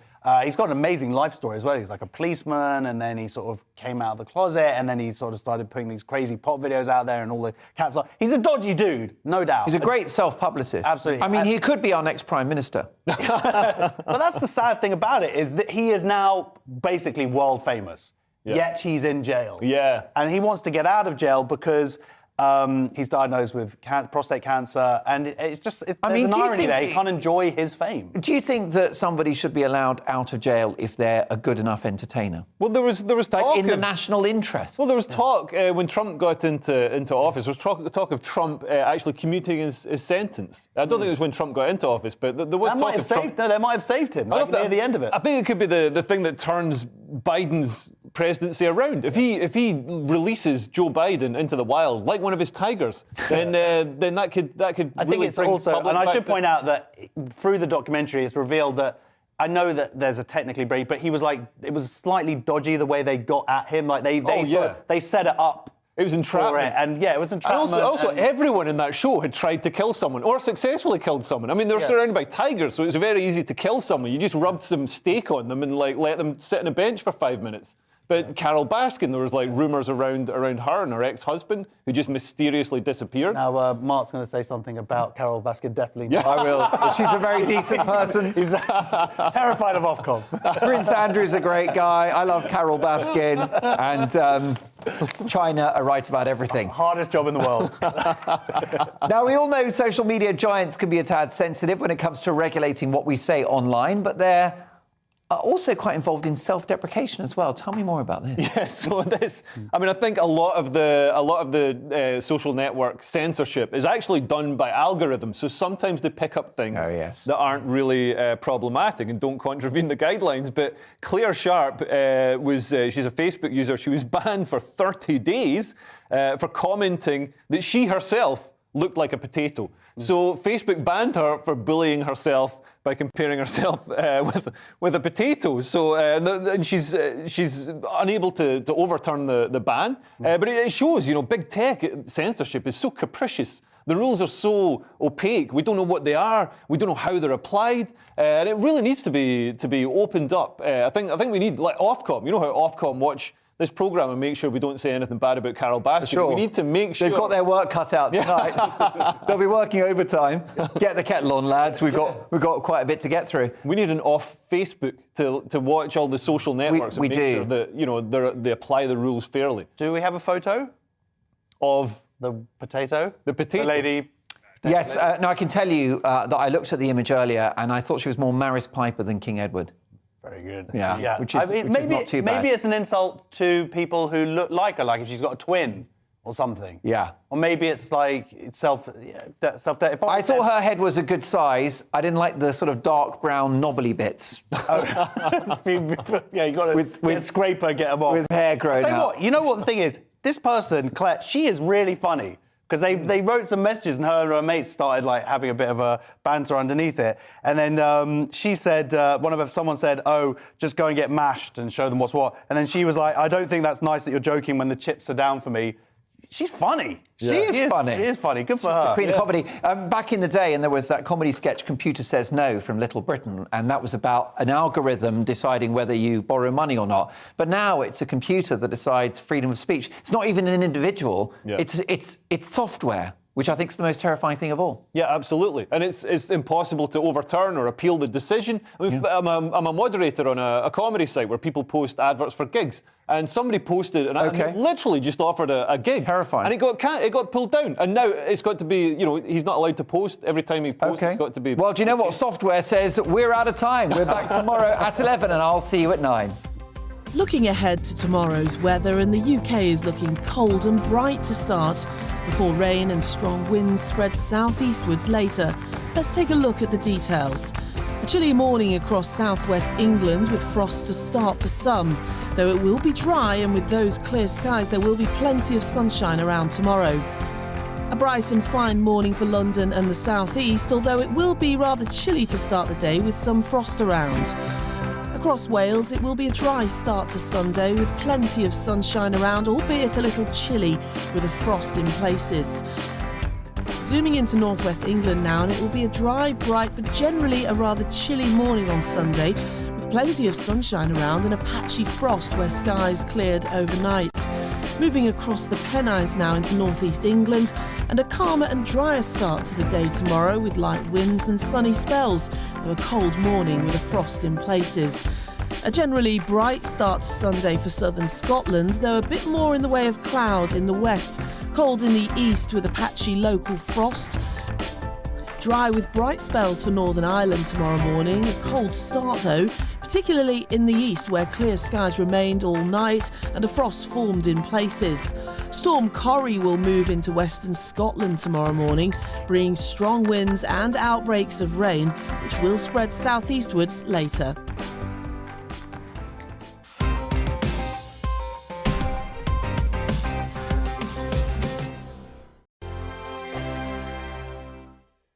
he's got an amazing life story as well. He's like a policeman, and then he sort of came out of the closet, and then he sort of started putting these crazy pop videos out there, and all the cats are... He's a dodgy dude, no doubt. He's a great self-publicist. Absolutely. I mean, he could be our next Prime Minister. But that's the sad thing about it, is that he is now basically world famous, yet he's in jail. Yeah. And he wants to get out of jail because... he's diagnosed with prostate cancer, and there's an irony there. He can't enjoy his fame. Do you think that somebody should be allowed out of jail if they're a good enough entertainer? Well, there was talk like in the national interest. Well, there was talk when Trump got into office. There was talk of Trump actually commuting his sentence. I don't think it was when Trump got into office, but there was talk of Trump. No, they might have saved him near the end of it. I think it could be the thing that turns Biden's presidency around. If he releases Joe Biden into the wild like one of his tigers, then that could I think really it's bring also, public and I back should point out that through the documentary, it's revealed that I know that there's a technically break, but he was like, it was slightly dodgy the way they got at him. Like they set it up. It was entrapment. And it was entrapment. And also everyone in that show had tried to kill someone or successfully killed someone. I mean, they were surrounded by tigers, so it was very easy to kill someone. You just rubbed some steak on them and let them sit on a bench for 5 minutes. But Carol Baskin, there was rumours around her and her ex-husband who just mysteriously disappeared. Now, Mark's going to say something about Carol Baskin, definitely. Yeah. I will. She's a very decent person. He's terrified of Ofcom. Prince Andrew's a great guy. I love Carol Baskin. And China are right about everything. Hardest job in the world. Now, we all know social media giants can be a tad sensitive when it comes to regulating what we say online, but they're also quite involved in self-deprecation as well. Tell me more about this. Yeah, so I think a lot of the social network censorship is actually done by algorithms. So sometimes they pick up things that aren't really problematic and don't contravene the guidelines. But Claire Sharp she's a Facebook user. She was banned for 30 days for commenting that she herself looked like a potato. So Facebook banned her for bullying herself by comparing herself with a potato. So and she's unable to overturn the ban. But it shows, big tech censorship is so capricious The rules are so opaque. We don't know what they are. We don't know how they're applied. And it really needs to be opened up. I think we need, like Ofcom. You know how Ofcom watch this programme and make sure we don't say anything bad about Carol Baskin. Sure. We need to make sure... They've got their work cut out tonight. They'll be working overtime. Get the kettle on, lads. We've got quite a bit to get through. We need an off Facebook to watch all the social networks we and make sure that, you know, they apply the rules fairly. Do we have a photo Of the potato? the potato? The lady. Yes, no, I can tell you that I looked at the image earlier and I thought she was more Maris Piper than King Edward. Very good. Yeah, which is not too bad. Maybe it's an insult to people who look like her, like if she's got a twin or something. Yeah. Or maybe it's like self. I thought her head was a good size. I didn't like the sort of dark brown knobbly bits. Yeah, you got to with scraper get them off. With hair grown Tell you out. what, you know what the thing is? This person, Claire, she is really funny. Because they wrote some messages and her and her mates started like having a bit of a banter underneath it. And then she said, someone said, oh, just go and get mashed and show them what's what. And then she was like, I don't think that's nice that you're joking when the chips are down for me. She's funny. She is funny. She is funny. Good for She's her. the queen of comedy. Back in the day, and there was that comedy sketch, Computer Says No, from Little Britain, and that was about an algorithm deciding whether you borrow money or not. But now it's a computer that decides freedom of speech. It's not even an individual. Yeah. It's software, which I think is the most terrifying thing of all. Yeah, absolutely. And it's impossible to overturn or appeal the decision. I'm a moderator on a comedy site where people post adverts for gigs. And somebody posted and literally just offered a gig. Terrifying. And it got pulled down. And now it's got to be, you know, he's not allowed to post. Every time he posts, it's got to be... Well, do you know what? Software says we're out of time. We're back tomorrow at 11 and I'll see you at 9. Looking ahead to tomorrow's weather, and the UK is looking cold and bright to start, before rain and strong winds spread southeastwards later. Let's take a look at the details. A chilly morning across southwest England with frost to start for some, though it will be dry, and with those clear skies there will be plenty of sunshine around tomorrow. A bright and fine morning for London and the southeast, although it will be rather chilly to start the day with some frost around. Across Wales, it will be a dry start to Sunday with plenty of sunshine around, albeit a little chilly with a frost in places. Zooming into northwest England now, and it will be a dry, bright, but generally a rather chilly morning on Sunday, with plenty of sunshine around and a patchy frost where skies cleared overnight. Moving across the Pennines now into northeast England, and a calmer and drier start to the day tomorrow with light winds and sunny spells, though a cold morning with a frost in places. A generally bright start to Sunday for southern Scotland, though a bit more in the way of cloud in the west. Cold in the east with a patchy local frost. Dry with bright spells for Northern Ireland tomorrow morning. A cold start though, particularly in the east where clear skies remained all night and a frost formed in places. Storm Corrie will move into western Scotland tomorrow morning, bringing strong winds and outbreaks of rain, which will spread southeastwards later.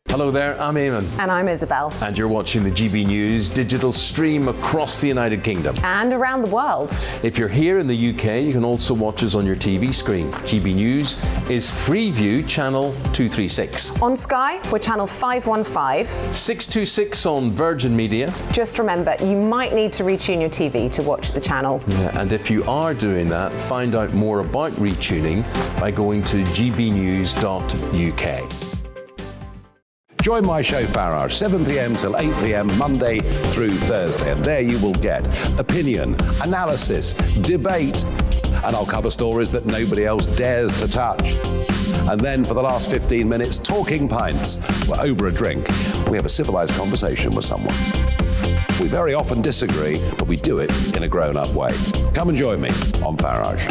Hello there, I'm Eamon. And I'm Isabel. And you're watching the GB News digital stream across the United Kingdom. And around the world. If you're here in the UK, you can also watch us on your TV screen. GB News is Freeview channel 236. On Sky, we're channel 515. 626 on Virgin Media. Just remember, you might need to retune your TV to watch the channel. Yeah, and if you are doing that, find out more about retuning by going to gbnews.uk. Join my show Farage, 7 p.m. till 8 p.m. Monday through Thursday. And there you will get opinion, analysis, debate, and I'll cover stories that nobody else dares to touch. And then for the last 15 minutes, talking pints. We're over a drink. We have a civilized conversation with someone. We very often disagree, but we do it in a grown-up way. Come and join me on Farage.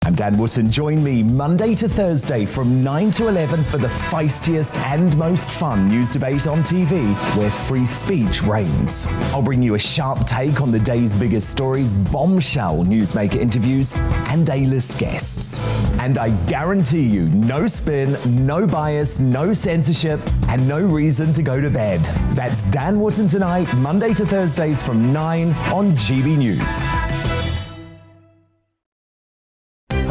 I'm Dan Wootton. Join me Monday to Thursday from 9 to 11 for the feistiest and most fun news debate on TV, where free speech reigns. I'll bring you a sharp take on the day's biggest stories, bombshell newsmaker interviews, and A-list guests. And I guarantee you, no spin, no bias, no censorship, and no reason to go to bed. That's Dan Wootton tonight, Monday to Thursdays from 9 on GB News.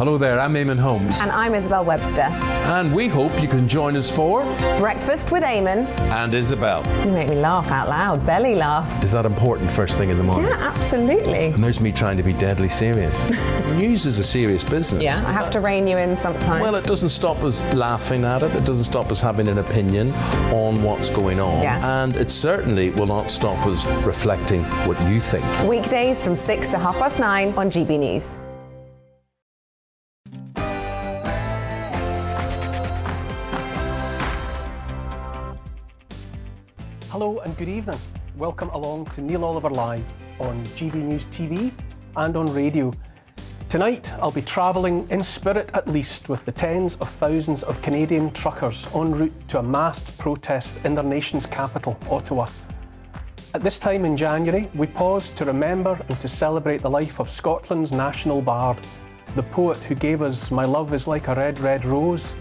Hello there, I'm Eamon Holmes. And I'm Isabel Webster. And we hope you can join us for Breakfast with Eamon. And Isabel. You make me laugh out loud, belly laugh. Is that important first thing in the morning? Yeah, absolutely. And there's me trying to be deadly serious. News is a serious business. Yeah, I have to rein you in sometimes. Well, it doesn't stop us laughing at it. It doesn't stop us having an opinion on what's going on. Yeah. And it certainly will not stop us reflecting what you think. Weekdays from 6 to 9:30 on GB News. Hello and good evening. Welcome along to Neil Oliver Live on GB News TV and on radio. Tonight I'll be travelling in spirit at least with the tens of thousands of Canadian truckers en route to a massed protest in their nation's capital, Ottawa. At this time in January, we pause to remember and to celebrate the life of Scotland's national bard, the poet who gave us "My love is like a red, red rose,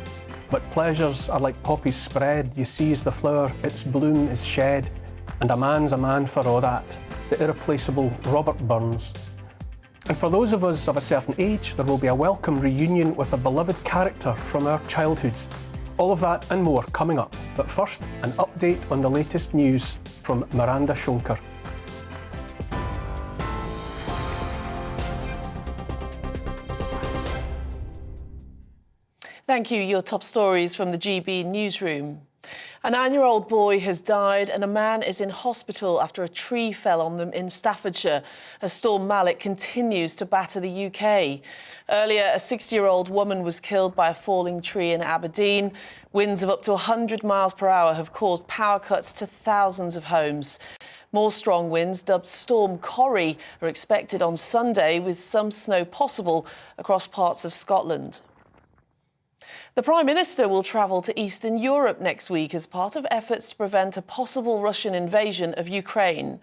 but pleasures are like poppies spread. You seize the flower, its bloom is shed, and a man's a man for all that," the irreplaceable Robert Burns. And for those of us of a certain age, there will be a welcome reunion with a beloved character from our childhoods. All of that and more coming up. But first, an update on the latest news from Miranda Schonker. Thank you. Your top stories from the GB newsroom. A 9-year-old boy has died and a man is in hospital after a tree fell on them in Staffordshire as Storm Malik continues to batter the UK. Earlier, a 60-year-old woman was killed by a falling tree in Aberdeen. Winds of up to 100 miles per hour have caused power cuts to thousands of homes. More strong winds, dubbed Storm Corrie, are expected on Sunday, with some snow possible across parts of Scotland. The Prime Minister will travel to Eastern Europe next week as part of efforts to prevent a possible Russian invasion of Ukraine.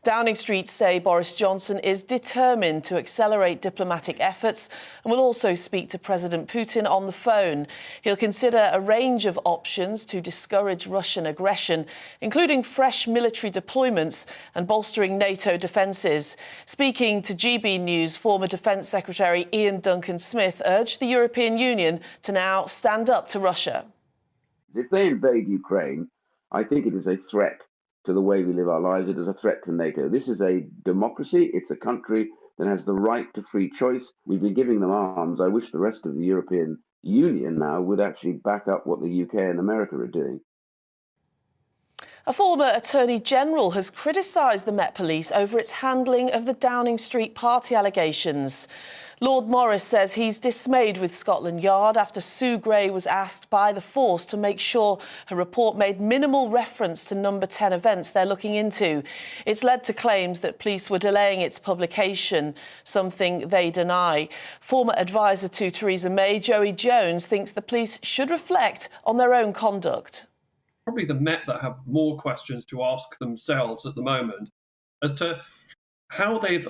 Downing Street say Boris Johnson is determined to accelerate diplomatic efforts and will also speak to President Putin on the phone. He'll consider a range of options to discourage Russian aggression, including fresh military deployments and bolstering NATO defences. Speaking to GB News, former Defence Secretary Ian Duncan-Smith urged the European Union to now stand up to Russia. If they invade Ukraine, I think it is a threat to the way we live our lives. It is a threat to NATO. This is a democracy. It's a country that has the right to free choice. We've been giving them arms. I wish the rest of the European Union now would actually back up what the UK and America are doing. A former Attorney General has criticised the Met Police over its handling of the Downing Street party allegations. Lord Morris says he's dismayed with Scotland Yard after Sue Gray was asked by the force to make sure her report made minimal reference to number 10 events they're looking into. It's led to claims that police were delaying its publication, something they deny. Former advisor to Theresa May, Joey Jones, thinks the police should reflect on their own conduct. Probably the Met that have more questions to ask themselves at the moment as to how they've